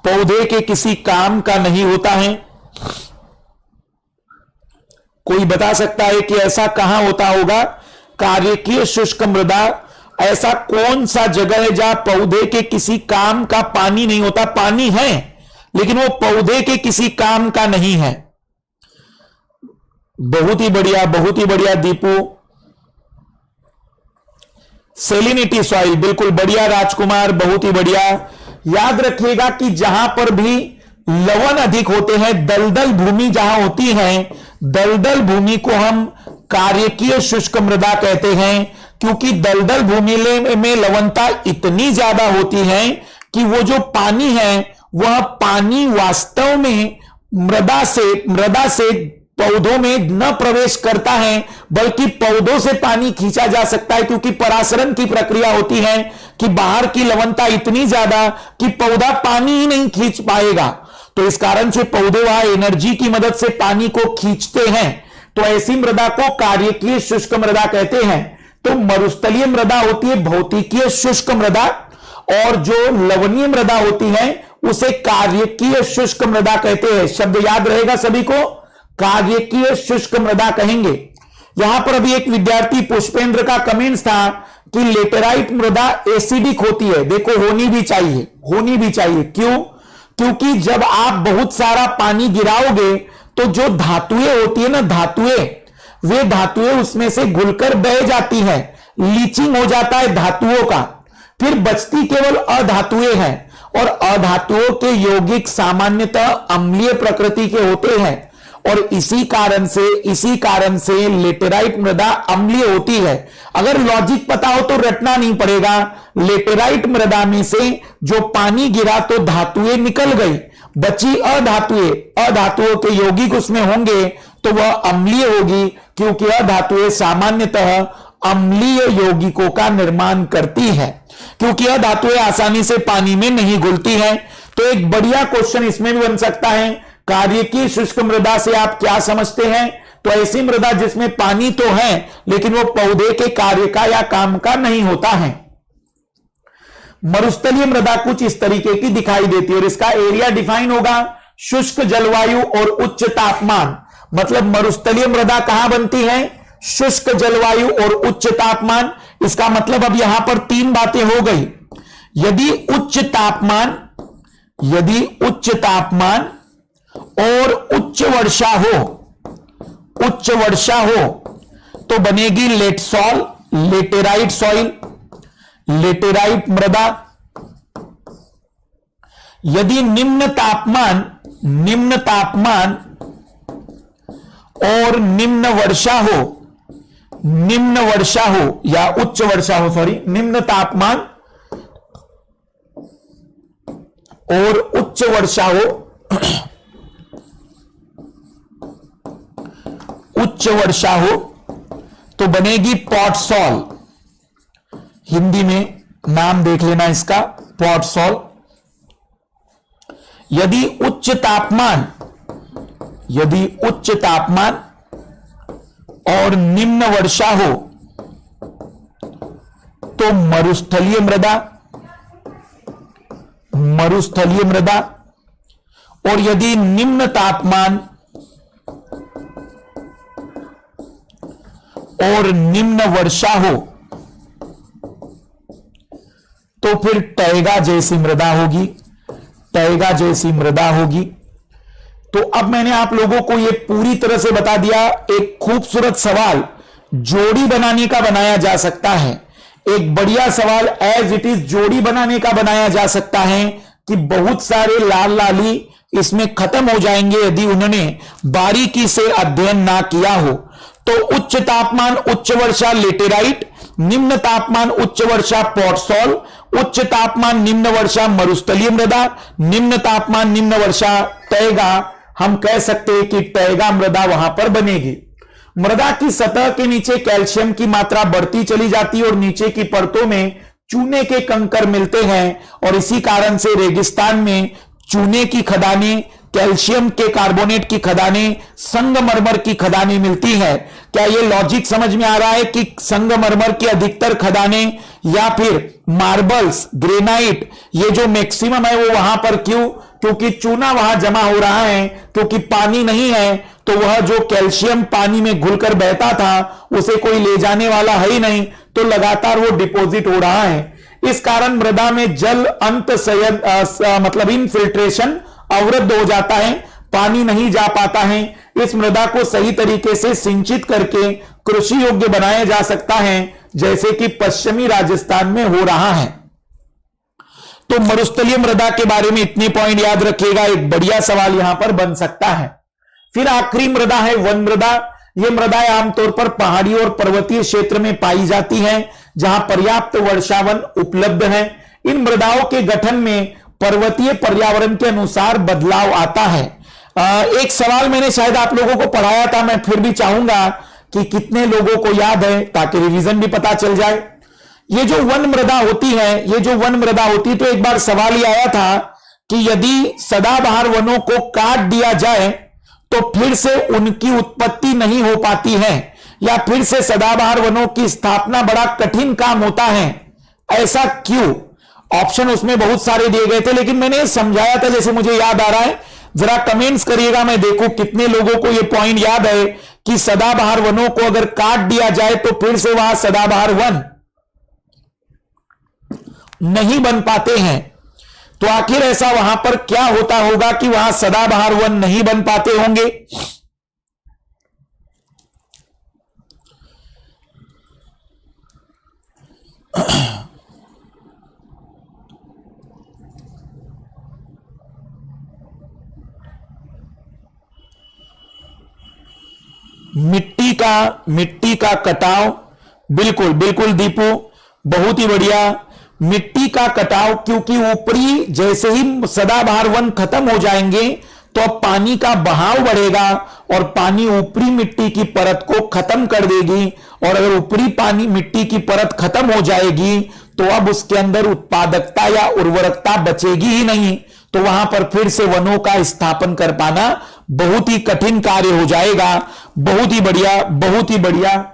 पौधे के किसी काम का नहीं होता है। कोई बता सकता है कि ऐसा कहां होता होगा? कार्यकीय शुष्क मृदा, ऐसा कौन सा जगह है जहां पौधे के किसी काम का पानी नहीं होता? पानी है लेकिन वो पौधे के किसी काम का नहीं है। बहुत ही बढ़िया, बहुत ही बढ़िया दीपू। सेलिनिटी सॉइल, बिल्कुल बढ़िया राजकुमार, बहुत ही बढ़िया। याद रखिएगा कि जहां पर भी लवण अधिक होते हैं, दलदल भूमि जहां होती है, दलदल भूमि को हम कार्यकीय शुष्क मृदा कहते हैं, क्योंकि दलदल भूमि में लवणता इतनी ज्यादा होती है कि वो जो पानी है वह पानी वास्तव में मृदा से पौधों में न प्रवेश करता है, बल्कि पौधों से पानी खींचा जा सकता है, क्योंकि परासरण की प्रक्रिया होती है कि बाहर की लवणता इतनी ज्यादा कि पौधा पानी ही नहीं खींच पाएगा। तो इस कारण से पौधे वहां एनर्जी की मदद से पानी को खींचते हैं। तो ऐसी मृदा को कार्यकीय शुष्क मृदा कहते हैं। तो मरुस्थलीय मृदा होती है भौतिकीय शुष्क मृदा, और जो लवणीय मृदा होती है उसे कार्यकीय शुष्क मृदा कहते हैं। शब्द याद रहेगा सभी को, कार्यकीय शुष्क मृदा कहेंगे। यहां पर अभी एक विद्यार्थी पुष्पेंद्र का कमेंट्स था कि लेटेराइट मृदा एसिडिक होती है। देखो, होनी भी चाहिए, होनी भी चाहिए। क्यों? क्योंकि जब आप बहुत सारा पानी गिराओगे तो जो धातुएं होती है ना, वे धातुएं उसमें से घुलकर बह जाती हैं, लीचिंग हो जाता है धातुओं का, फिर बचती केवल अधातुएं हैं, और अधातुओं के यौगिक सामान्यतः अम्लीय प्रकृति के होते हैं, और इसी कारण से लेटेराइट मृदा अम्लीय होती है। अगर लॉजिक पता हो तो रटना नहीं पड़ेगा। लेटेराइट मृदा में से जो पानी गिरा तो धातुएं निकल गई, बची अधातुओं के यौगिक उसमें होंगे तो वह अम्लीय होगी, क्योंकि अधातुएं सामान्यतः अम्लीय यौगिकों का निर्माण करती है, क्योंकि अधातुएं आसानी से पानी में नहीं घुलती हैं। तो एक बढ़िया क्वेश्चन इसमें भी बन सकता है, कार्यकीय शुष्क मृदा से आप क्या समझते हैं? तो ऐसी मृदा जिसमें पानी तो है लेकिन वो पौधे के कार्य का या काम का नहीं होता है। मरुस्थलीय मृदा कुछ इस तरीके की दिखाई देती है, और इसका एरिया डिफाइन होगा शुष्क जलवायु और उच्च तापमान। मतलब मरुस्थलीय मृदा कहां बनती है? शुष्क जलवायु और उच्च तापमान। इसका मतलब अब यहां पर तीन बातें हो गई। यदि उच्च तापमान और उच्च वर्षा हो तो बनेगी लेटेराइट सॉइल, लेटेराइट मृदा। यदि निम्न तापमान और निम्न वर्षा हो या उच्च वर्षा हो, निम्न तापमान और उच्च वर्षा हो, तो बनेगी पॉट सॉल। हिंदी में नाम देख लेना इसका, पॉट सॉल। यदि उच्च तापमान और निम्न वर्षा हो तो मरुस्थलीय मृदा। और यदि निम्न तापमान और निम्न वर्षा हो तो फिर टैगा जैसी मृदा होगी। तो अब मैंने आप लोगों को यह पूरी तरह से बता दिया। एक खूबसूरत सवाल जोड़ी बनाने का बनाया जा सकता है, एक बढ़िया सवाल एज इट इज जोड़ी बनाने का बनाया जा सकता है कि बहुत सारे लाल लाली इसमें खत्म हो जाएंगे यदि उन्होंने बारीकी से अध्ययन ना किया हो। तो उच्च तापमान उच्च वर्षा लेटेराइट, निम्न तापमान उच्च वर्षा पॉट सॉल, उच्च तापमान निम्न वर्षा मरुस्थलीय मृदा, निम्न तापमान निम्न वर्षा टैगा। हम कह सकते हैं कि टैगा मृदा वहां पर बनेगी। मृदा की सतह के नीचे कैल्शियम की मात्रा बढ़ती चली जाती है और नीचे की परतों में चूने के कंकर मिलते हैं और इसी कारण से रेगिस्तान में चूने की खदानें, कैल्शियम के कार्बोनेट की खदानें, संगमरमर की खदानें मिलती है। क्या यह लॉजिक समझ में आ रहा है कि संगमरमर की अधिकतर खदानें या फिर मार्बल्स, ग्रेनाइट, ये जो मैक्सिमम है वो वहां पर क्यों? क्योंकि चूना वहां जमा हो रहा है, क्योंकि पानी नहीं है तो वह जो कैल्शियम पानी में घुलकर बहता था उसे कोई ले जाने वाला है ही नहीं, तो लगातार वो डिपॉजिट हो रहा है। इस कारण मृदा में जल मतलब इनफिल्ट्रेशन अवरुद्ध हो जाता है, पानी नहीं जा पाता है। इस मृदा को सही तरीके से सिंचित करके कृषि योग्य बनाया जा सकता है, जैसे कि पश्चिमी राजस्थान में हो रहा है। तो मरुस्थलीय मृदा के बारे में इतने पॉइंट याद रखिएगा, एक बढ़िया सवाल यहां पर बन सकता है। फिर आखिरी मृदा है वन मृदा। यह मृदाएं आमतौर पर पहाड़ी और पर्वतीय क्षेत्र में पाई जाती हैं, जहां पर्याप्त वर्षावन उपलब्ध है। इन मृदाओं के गठन में पर्वतीय पर्यावरण के अनुसार बदलाव आता है। एक सवाल मैंने शायद आप लोगों को पढ़ाया था, मैं फिर भी चाहूंगा कि कितने लोगों को याद है, ताकि रिवीजन भी पता चल जाए। ये जो वन मृदा होती है, तो एक बार सवाल ही आया था कि यदि सदाबहार वनों को काट दिया जाए तो फिर से उनकी उत्पत्ति नहीं हो पाती है, या फिर से सदाबहार वनों की स्थापना बड़ा कठिन काम होता है। ऐसा क्यों? ऑप्शन उसमें बहुत सारे दिए गए थे, लेकिन मैंने समझाया था जैसे मुझे याद आ रहा है। जरा कमेंट्स करिएगा, मैं देखूं कितने लोगों को यह पॉइंट याद है कि सदाबहार वनों को अगर काट दिया जाए तो फिर से वहां सदाबहार वन नहीं बन पाते हैं। तो आखिर ऐसा वहां पर क्या होता होगा कि वहां सदाबहार वन नहीं बन पाते होंगे? मिट्टी का कटाव, बिल्कुल बिल्कुल दीपू, बहुत ही बढ़िया। मिट्टी का कटाव, क्योंकि ऊपरी जैसे ही सदाबहार वन खत्म हो जाएंगे तो अब पानी का बहाव बढ़ेगा और पानी ऊपरी मिट्टी की परत को खत्म कर देगी, और अगर ऊपरी पानी मिट्टी की परत खत्म हो जाएगी तो अब उसके अंदर उत्पादकता या उर्वरकता बचेगी ही नहीं, तो वहां पर फिर से वनों का स्थापन कर पाना बहुत ही कठिन कार्य हो जाएगा। बहुत ही बढ़िया, बहुत ही बढ़िया।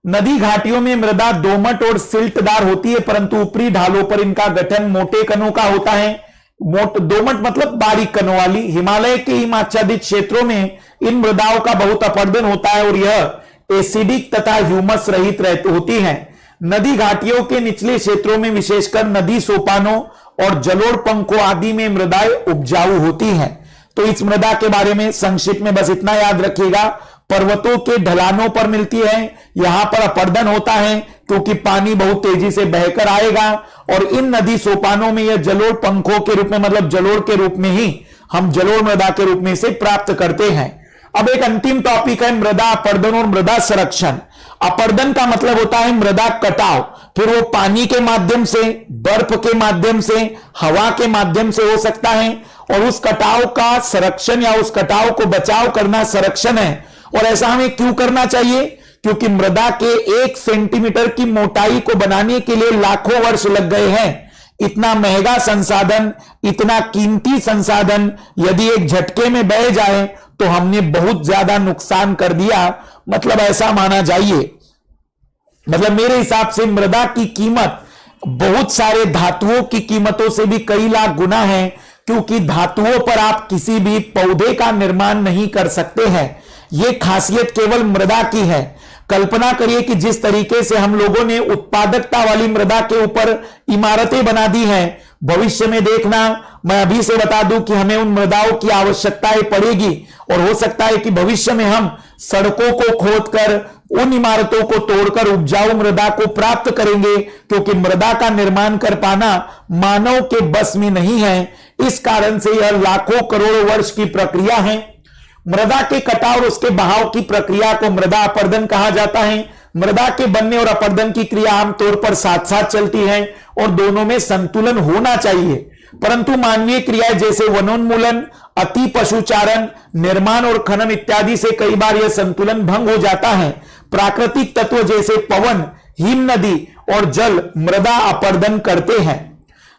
नदी घाटियों में मृदा दोमट और सिल्टदार होती है, परंतु ऊपरी ढालों पर इनका गठन मोटे कणों का होता है। दोमट मतलब बारीक कणों वाली। हिमालय के हिमाच्छादित क्षेत्रों में इन मृदाओं का बहुत अपरदन होता है और यह एसिडिक तथा ह्यूमस रहित होती हैं। नदी घाटियों के निचले क्षेत्रों में विशेषकर नदी सोपानों और जलोढ़ पंखों आदि में मृदाएं उपजाऊ होती हैं। तो इस मृदा के बारे में संक्षिप्त में बस इतना याद रखिएगा, पर्वतों के ढलानों पर मिलती है, यहां पर अपर्दन होता है क्योंकि पानी बहुत तेजी से बहकर आएगा, और इन नदी सोपानों में यह जलोढ़ पंखों के रूप में, मतलब जलोढ़ के रूप में ही हम जलोढ़ मृदा के रूप में इसे प्राप्त करते हैं। अब एक अंतिम टॉपिक है मृदा अपर्दन और मृदा संरक्षण। अपर्दन का मतलब होता है मृदा कटाव, फिर वो पानी के माध्यम से, बर्फ के माध्यम से, हवा के माध्यम से हो सकता है, और उस कटाव का संरक्षण या उस कटाव को बचाव करना संरक्षण है। और ऐसा हमें क्यों करना चाहिए? क्योंकि मृदा के 1 सेंटीमीटर की मोटाई को बनाने के लिए लाखों वर्ष लग गए हैं। इतना महंगा संसाधन, इतना कीमती संसाधन यदि एक झटके में बह जाए तो हमने बहुत ज्यादा नुकसान कर दिया, मतलब ऐसा माना जाइए। मतलब मेरे हिसाब से मृदा की कीमत बहुत सारे धातुओं की कीमतों से भी कई लाख गुना है, क्योंकि धातुओं पर आप किसी भी पौधे का निर्माण नहीं कर सकते हैं। यह खासियत केवल मृदा की है। कल्पना करिए कि जिस तरीके से हम लोगों ने उत्पादकता वाली मृदा के ऊपर इमारतें बना दी हैं, भविष्य में देखना, मैं अभी से बता दूं कि हमें उन मृदाओं की आवश्यकताएं पड़ेगी, और हो सकता है कि भविष्य में हम सड़कों को खोदकर उन इमारतों को तोड़कर उपजाऊ मृदा को प्राप्त करेंगे, क्योंकि मृदा का निर्माण कर पाना मानव के बस में नहीं है। इस कारण से यह लाखों करोड़ों वर्ष की प्रक्रिया है। मृदा के कटाव और उसके बहाव की प्रक्रिया को मृदा अपर्दन कहा जाता है। मृदा के बनने और अपर्दन की क्रिया आमतौर पर साथ साथ चलती है और दोनों में संतुलन होना चाहिए, परंतु मानवीय क्रियाएं जैसे वनोन्मूलन, अति पशुचारण, निर्माण और खनन इत्यादि से कई बार यह संतुलन भंग हो जाता है। प्राकृतिक तत्व जैसे पवन, हिम नदी और जल मृदा अपर्दन करते हैं।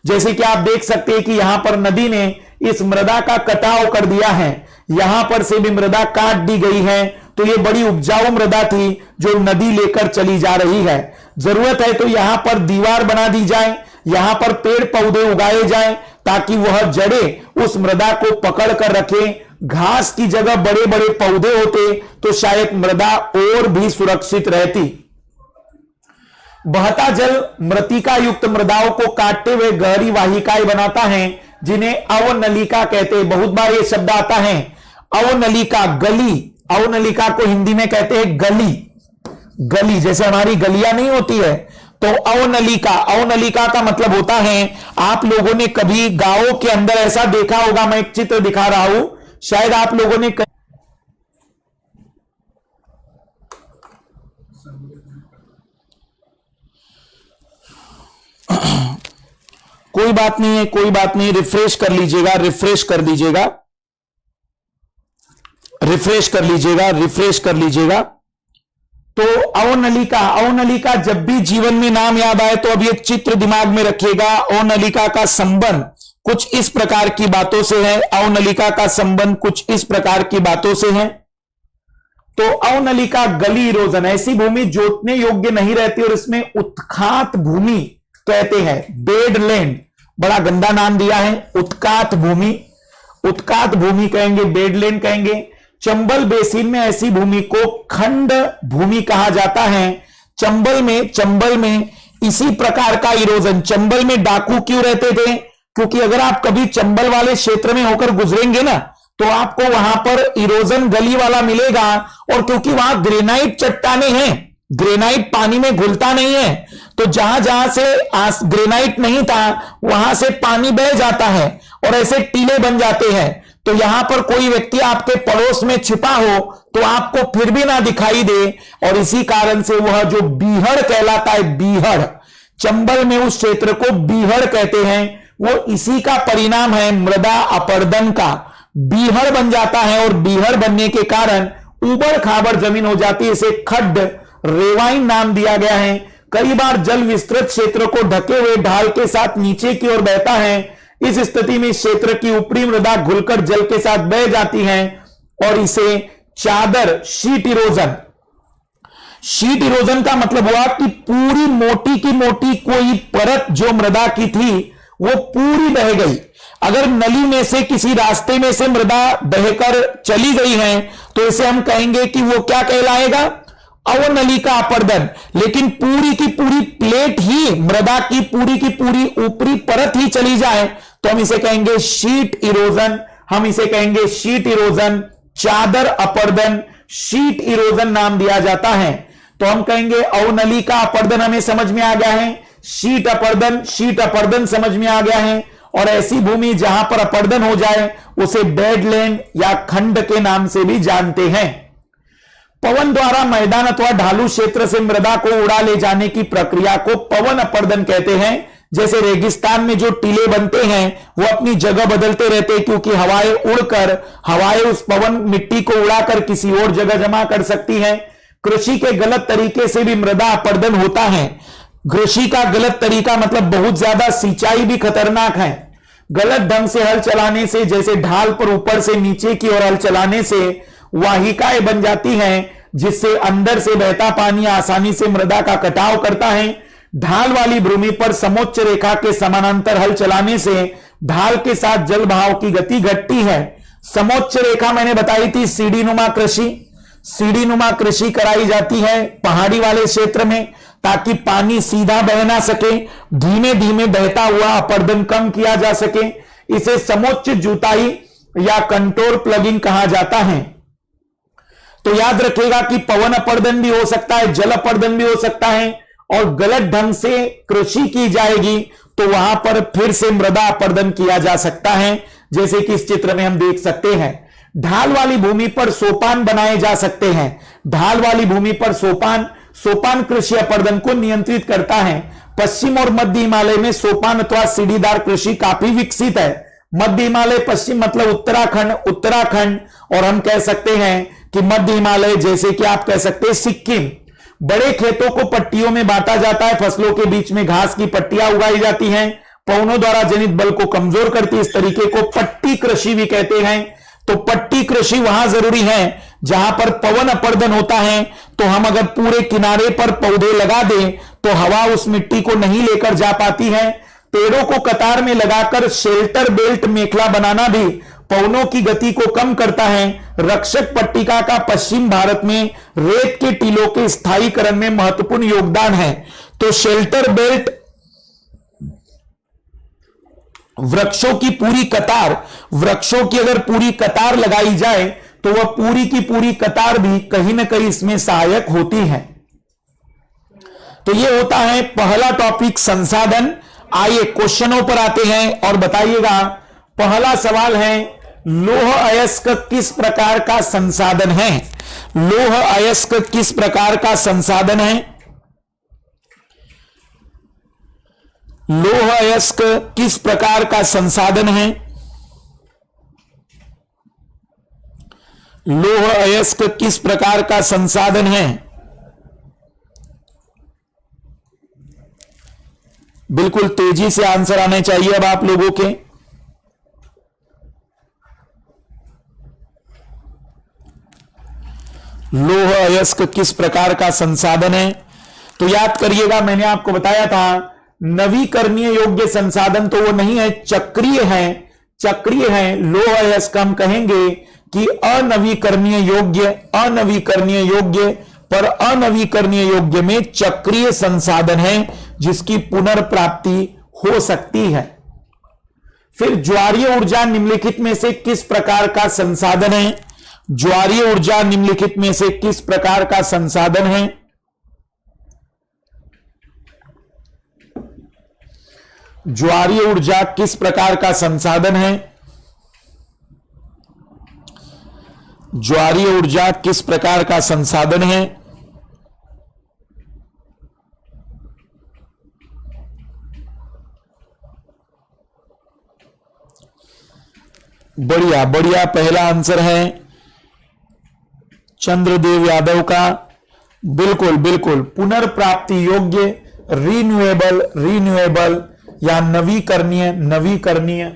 जैसे कि आप देख सकते हैं कि यहां पर नदी ने इस मृदा का कटाव कर दिया है, यहां पर से भी मृदा काट दी गई है, तो ये बड़ी उपजाऊ मृदा थी जो नदी लेकर चली जा रही है। जरूरत है तो यहां पर दीवार बना दी जाए, यहां पर पेड़ पौधे उगाए जाएं ताकि वह जड़ें उस मृदा को पकड़ कर रखें। घास की जगह बड़े बड़े पौधे होते तो शायद मृदा और भी सुरक्षित रहती। बहता जल मृतिका युक्त मृदाओं को काटते हुए गहरी वाहिकाएं बनाता है, जिन्हें अवनलिका कहते हैं। बहुत बार यह शब्द आता है अवनलिका, गली। अवनलिका को हिंदी में कहते हैं गली। गली जैसे हमारी गलियां नहीं होती है, तो अवनलिका, अवनलिका का मतलब होता है, आप लोगों ने कभी गांवों के अंदर ऐसा देखा होगा, मैं एक चित्र दिखा रहा हूं, शायद आप लोगों ने कोई बात नहीं है, कोई बात नहीं, रिफ्रेश कर लीजिएगा, रिफ्रेश कर दीजिएगा, रिफ्रेश कर लीजिएगा, रिफ्रेश कर लीजिएगा। तो अवनलिका, अवनलिका जब भी जीवन में नाम याद आए तो अब ये चित्र दिमाग में रखिएगा। अवनलिका का संबंध कुछ इस प्रकार की बातों से है। अवनलिका का संबंध कुछ इस प्रकार की बातों से है। तो अवनलिका गली इरोजन, ऐसी भूमि जोतने योग्य नहीं रहती और इसमें उत्खात भूमि कहते हैं। बेडलैंड, बड़ा गंदा नाम दिया है, उत्खात भूमि, उत्खात भूमि कहेंगे, बेडलैंड कहेंगे। चंबल बेसिन में ऐसी भूमि को खंड भूमि कहा जाता है। चंबल में इसी प्रकार का इरोजन, चंबल में डाकू क्यों रहते थे? क्योंकि अगर आप कभी चंबल वाले क्षेत्र में होकर गुजरेंगे ना, तो आपको वहां पर इरोजन गली वाला मिलेगा, और क्योंकि वहां ग्रेनाइट चट्टाने हैं, ग्रेनाइट पानी में घुलता नहीं है, तो जहां जहां से ग्रेनाइट नहीं था वहां से पानी बह जाता है और ऐसे टीले बन जाते हैं। तो यहां पर कोई व्यक्ति आपके पड़ोस में छिपा हो तो आपको फिर भी ना दिखाई दे, और इसी कारण से वह जो बीहड़ कहलाता है, बीहड़, चंबल में उस क्षेत्र को बीहड़ कहते हैं, वो इसी का परिणाम है मृदा अपर्दन का। बीहड़ बन जाता है और बीहड़ बनने के कारण उबड़ खाबड़ जमीन हो जाती है, इसे खड्ड, रेवाइन नाम दिया गया है। कई बार जल विस्तृत क्षेत्र को ढके हुए ढाल के साथ नीचे की ओर बहता है। इस स्थिति में क्षेत्र की ऊपरी मृदा घुलकर जल के साथ बह जाती है और इसे चादर, शीट इरोजन, शीट इरोजन का मतलब हुआ कि पूरी मोटी की मोटी कोई परत जो मृदा की थी वो पूरी बह गई। अगर नली में से किसी रास्ते में से मृदा बहकर चली गई है तो इसे हम कहेंगे कि वो क्या कहलाएगा? अवनलिका अपर्दन, लेकिन पूरी की पूरी प्लेट ही मृदा की पूरी ऊपरी परत ही चली जाए तो हम इसे कहेंगे शीट इरोजन, हम इसे कहेंगे शीट इरोजन, चादर अपर्दन, शीट इरोजन नाम दिया जाता है। तो हम कहेंगे अवनलिका अपर्दन हमें समझ में आ गया है, शीट अपर्दन समझ में आ गया है। और ऐसी भूमि जहां पर अपर्दन हो जाए उसे बेडलैंड या खंड के नाम से भी जानते हैं। पवन द्वारा मैदान अथवा ढालू क्षेत्र से मृदा को उड़ा ले जाने की प्रक्रिया को पवन अपर्दन कहते हैं। जैसे रेगिस्तान में जो टीले बनते हैं वो अपनी जगह बदलते रहते हैं क्योंकि हवाएं उस पवन मिट्टी को उड़ाकर किसी और जगह जमा कर सकती हैं। कृषि के गलत तरीके से भी मृदा अपर्दन होता है। कृषि का गलत तरीका मतलब बहुत ज्यादा सिंचाई भी खतरनाक है। गलत ढंग से हल चलाने से, जैसे ढाल पर ऊपर से नीचे की ओर हल चलाने से वाहिकाएं बन जाती हैं जिससे अंदर से बहता पानी आसानी से मृदा का कटाव करता है। ढाल वाली भूमि पर समोच्च रेखा के समानांतर हल चलाने से ढाल के साथ जल बहाव की गति घटती है। समोच्च रेखा मैंने बताई थी, सीढ़ीनुमा कृषि कराई जाती है पहाड़ी वाले क्षेत्र में ताकि पानी सीधा बह ना सके, धीमे धीमे बहता हुआ अपर्दन कम किया जा सके। इसे समोच्च जुताई या कंटोर प्लगिंग कहा जाता है। तो याद रखिएगा कि पवन अपर्दन भी हो सकता है, जल अपर्दन भी हो सकता है, और गलत ढंग से कृषि की जाएगी तो वहां पर फिर से मृदा अपर्दन किया जा सकता है, जैसे कि इस चित्र में हम देख सकते हैं। ढाल वाली भूमि पर सोपान बनाए जा सकते हैं। ढाल वाली भूमि पर सोपान कृषि अपर्दन को नियंत्रित करता है। पश्चिम और मध्य हिमालय में सोपान अथवा सीढ़ीदार कृषि काफी विकसित है। मध्य हिमालय, पश्चिम मतलब उत्तराखंड, और हम कह सकते हैं कि मध्य हिमालय जैसे कि आप कह सकते हैं सिक्किम। बड़े खेतों को पट्टियों में बांटा जाता है, फसलों के बीच में घास की पट्टियां उगाई जाती हैं, पवनों द्वारा जनित बल को कमजोर करती है। इस तरीके को पट्टी कृषि भी कहते हैं। तो पट्टी कृषि वहां जरूरी है जहां पर पवन अपर्दन होता है। तो हम अगर पूरे किनारे पर पौधे लगा दें तो हवा उस मिट्टी को नहीं लेकर जा पाती है। पेड़ों को कतार में लगाकर शेल्टर बेल्ट मेखला बनाना भी पवनों की गति को कम करता है। रक्षक पट्टिका का पश्चिम भारत में रेत के टीलों के स्थायीकरण में महत्वपूर्ण योगदान है। तो शेल्टर बेल्ट वृक्षों की अगर पूरी कतार लगाई जाए तो वह पूरी की पूरी कतार भी कहीं ना कहीं इसमें सहायक होती है। तो यह होता है पहला टॉपिक संसाधन। आइए क्वेश्चनों पर आते हैं और बताइएगा। पहला सवाल है, लौह अयस्क किस प्रकार का संसाधन है? लौह अयस्क किस प्रकार का संसाधन है? लौह अयस्क किस प्रकार का संसाधन है? लौह अयस्क किस प्रकार का संसाधन है? बिल्कुल तेजी से आंसर आने चाहिए अब आप लोगों के। लौह अयस्क किस प्रकार का संसाधन है? तो याद करिएगा, मैंने आपको बताया था नवीकरणीय योग्य संसाधन तो वो नहीं है, चक्रीय है। लौह अयस्क हम कहेंगे कि अनवीकरणीय योग्य में चक्रीय संसाधन है जिसकी पुनर्प्राप्ति हो सकती है। फिर ज्वारीय ऊर्जा निम्नलिखित में से किस प्रकार का संसाधन है? ज्वारीय ऊर्जा निम्नलिखित में से किस प्रकार का संसाधन है? ज्वारीय ऊर्जा किस प्रकार का संसाधन है? ज्वारीय ऊर्जा किस प्रकार का संसाधन है? बढ़िया बढ़िया, पहला आंसर है चंद्रदेव यादव का। बिल्कुल बिल्कुल, पुनर्प्राप्ति योग्य, रिन्यूएबल या नवीकरणीय।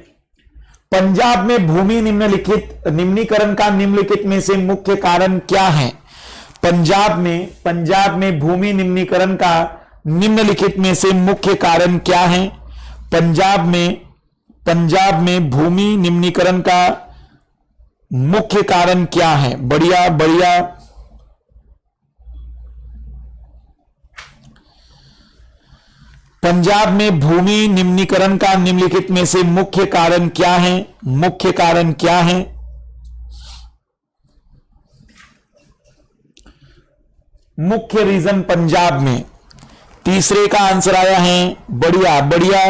पंजाब में भूमि निम्नीकरण का निम्नलिखित में से मुख्य कारण क्या है? पंजाब में भूमि निम्नीकरण का निम्नलिखित में से मुख्य कारण क्या है? पंजाब में भूमि निम्नीकरण का मुख्य कारण क्या है? बढ़िया बढ़िया, पंजाब में भूमि निम्नीकरण का निम्नलिखित में से मुख्य कारण क्या है? मुख्य कारण क्या है? मुख्य रीजन पंजाब में, तीसरे का आंसर आया है, बढ़िया बढ़िया,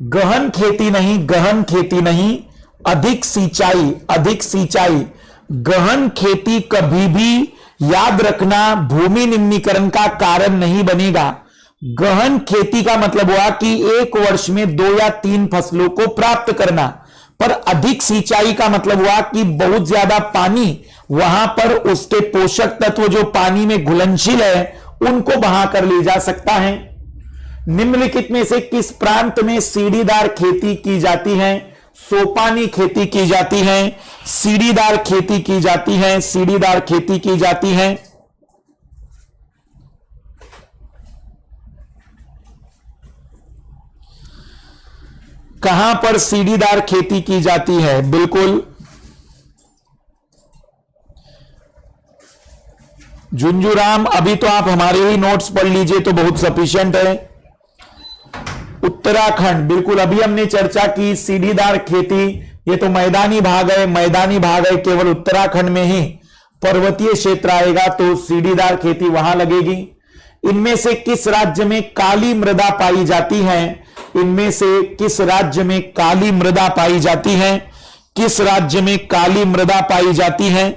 गहन खेती नहीं, गहन खेती नहीं, अधिक सिंचाई, अधिक सिंचाई। गहन खेती कभी भी याद रखना भूमि निम्नीकरण का कारण नहीं बनेगा। गहन खेती का मतलब हुआ कि एक वर्ष में 2 या 3 फसलों को प्राप्त करना, पर अधिक सिंचाई का मतलब हुआ कि बहुत ज्यादा पानी, वहां पर उसके पोषक तत्व जो पानी में घुलनशील है उनको बहा कर ले जा सकता है। निम्नलिखित में से किस प्रांत में सीढ़ीदार खेती की जाती है? सोपानी खेती की जाती है, सीढ़ीदार खेती की जाती है, सीढ़ीदार खेती की जाती है। कहां पर सीढ़ीदार खेती की जाती है? बिल्कुल झुंझुराम, अभी तो आप हमारे ही नोट्स पढ़ लीजिए तो बहुत सफिशिएंट है। उत्तराखंड, बिल्कुल अभी हमने चर्चा की सीढ़ीदार खेती, ये तो मैदानी भाग है, मैदानी भाग है, केवल उत्तराखंड में ही पर्वतीय क्षेत्र आएगा तो सीढ़ीदार खेती वहां लगेगी। इनमें से किस राज्य में काली मृदा पाई जाती है? इनमें से किस राज्य में काली मृदा पाई जाती है? किस राज्य में काली मृदा पाई जाती है?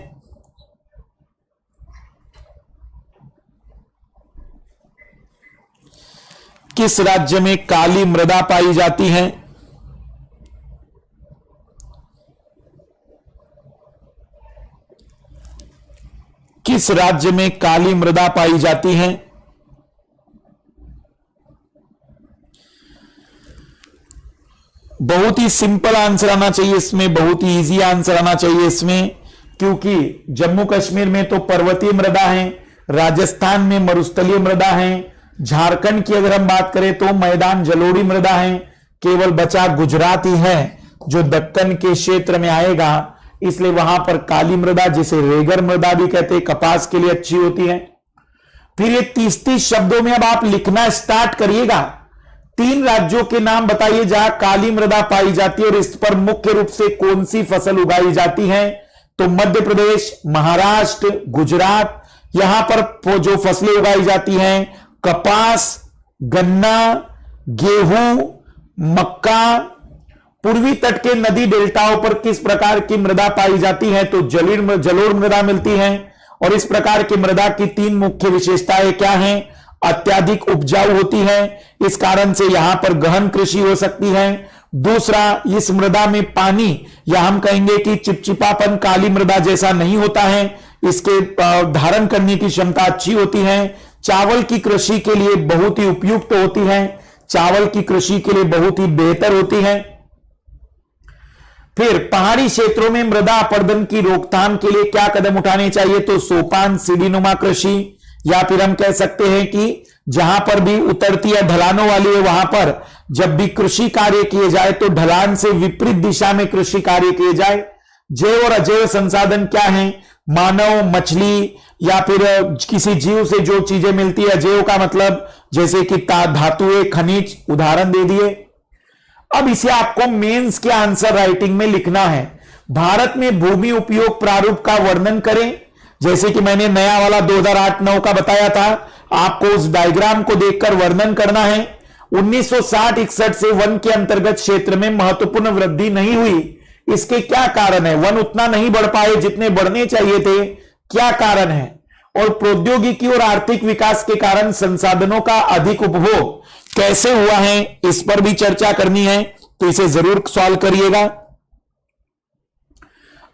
किस राज्य में काली मृदा पाई जाती है? किस राज्य में काली मृदा पाई जाती है? बहुत ही सिंपल आंसर आना चाहिए इसमें, बहुत ही इजी आंसर आना चाहिए इसमें, क्योंकि जम्मू कश्मीर में तो पर्वतीय मृदा है, राजस्थान में मरुस्थलीय मृदा है, झारखंड की अगर हम बात करें तो मैदान जलोढ़ी मृदा है, केवल बचा गुजरात ही है जो दक्कन के क्षेत्र में आएगा, इसलिए वहां पर काली मृदा, जिसे रेगर मृदा भी कहते हैं, कपास के लिए अच्छी होती है। फिर ये 30-30 शब्दों में अब आप लिखना स्टार्ट करिएगा। 3 राज्यों के नाम बताइए जहां काली मृदा पाई जाती है और इस पर मुख्य रूप से कौन सी फसल उगाई जाती है? तो मध्य प्रदेश, महाराष्ट्र, गुजरात, यहां पर जो फसलें उगाई जाती हैं कपास, गन्ना, गेहूं, मक्का। पूर्वी तट के नदी डेल्टाओं पर किस प्रकार की मृदा पाई जाती है? तो जलोढ़ मृदा मिलती है। और इस प्रकार की मृदा की 3 मुख्य विशेषताएं क्या हैं? अत्यधिक उपजाऊ होती है, इस कारण से यहां पर गहन कृषि हो सकती है। दूसरा, इस मृदा में पानी, या हम कहेंगे कि चिपचिपापन काली मृदा जैसा नहीं होता है, इसके धारण करने की क्षमता अच्छी होती है। चावल की कृषि के लिए बहुत ही उपयुक्त होती है, चावल की कृषि के लिए बहुत ही बेहतर होती है। फिर पहाड़ी क्षेत्रों में मृदा अपरदन की रोकथाम के लिए क्या कदम उठाने चाहिए? तो सोपान, सीढ़ीनुमा कृषि, या फिर हम कह सकते हैं कि जहां पर भी उतरती या ढलानों वाली है वहां पर जब भी कृषि कार्य किए जाए तो ढलान से विपरीत दिशा में कृषि कार्य किए जाए। जैव और अजैव संसाधन क्या है? मानव, मछली या फिर किसी जीव से जो चीजें मिलती है। अजैव का मतलब जैसे कि धातुएं, खनिज, उदाहरण दे दिए। अब इसे आपको मेंस के आंसर राइटिंग में लिखना है। भारत में भूमि उपयोग प्रारूप का वर्णन करें, जैसे कि मैंने नया वाला 2008-9 का बताया था, आपको उस डायग्राम को देखकर वर्णन करना है। 1960-61 से वन के अंतर्गत क्षेत्र में महत्वपूर्ण वृद्धि नहीं हुई, इसके क्या कारण है? वन उतना नहीं बढ़ पाए जितने बढ़ने चाहिए थे, क्या कारण है? और प्रौद्योगिकी और आर्थिक विकास के कारण संसाधनों का अधिक उपभोग कैसे हुआ है, इस पर भी चर्चा करनी है, तो इसे जरूर सॉल्व करिएगा।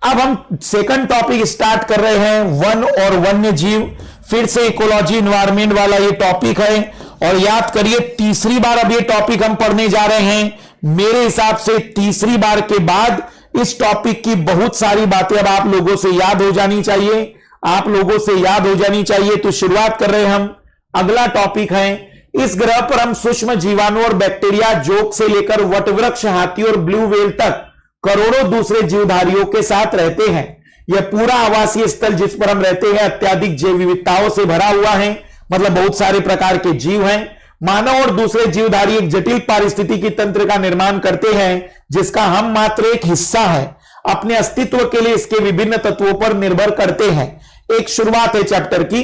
अब हम सेकंड टॉपिक स्टार्ट कर रहे हैं, वन और वन्य जीव। फिर से इकोलॉजी एनवायरनमेंट वाला ये टॉपिक है, और याद करिए तीसरी बार अब ये टॉपिक हम पढ़ने जा रहे हैं। मेरे हिसाब से तीसरी बार के बाद इस टॉपिक की बहुत सारी बातें अब आप लोगों से याद हो जानी चाहिए, आप लोगों से याद हो जानी चाहिए। तो शुरुआत कर रहे हैं हम। अगला टॉपिक है, इस ग्रह पर हम सूक्ष्म जीवाणु और बैक्टीरिया, जोंक से लेकर वटवृक्ष, हाथी और ब्लू व्हेल तक करोड़ों दूसरे जीवधारियों के साथ रहते हैं। यह पूरा आवासीय स्थल जिस पर हम रहते हैं अत्यधिक जैव विविधताओं से भरा हुआ है, मतलब बहुत सारे प्रकार के जीव हैं। मानव और दूसरे जीवधारी एक जटिल पारिस्थितिकी तंत्र का निर्माण करते हैं जिसका हम मात्र एक हिस्सा है। अपने अस्तित्व के लिए इसके विभिन्न तत्वों पर निर्भर करते हैं। एक शुरुआत है चैप्टर की।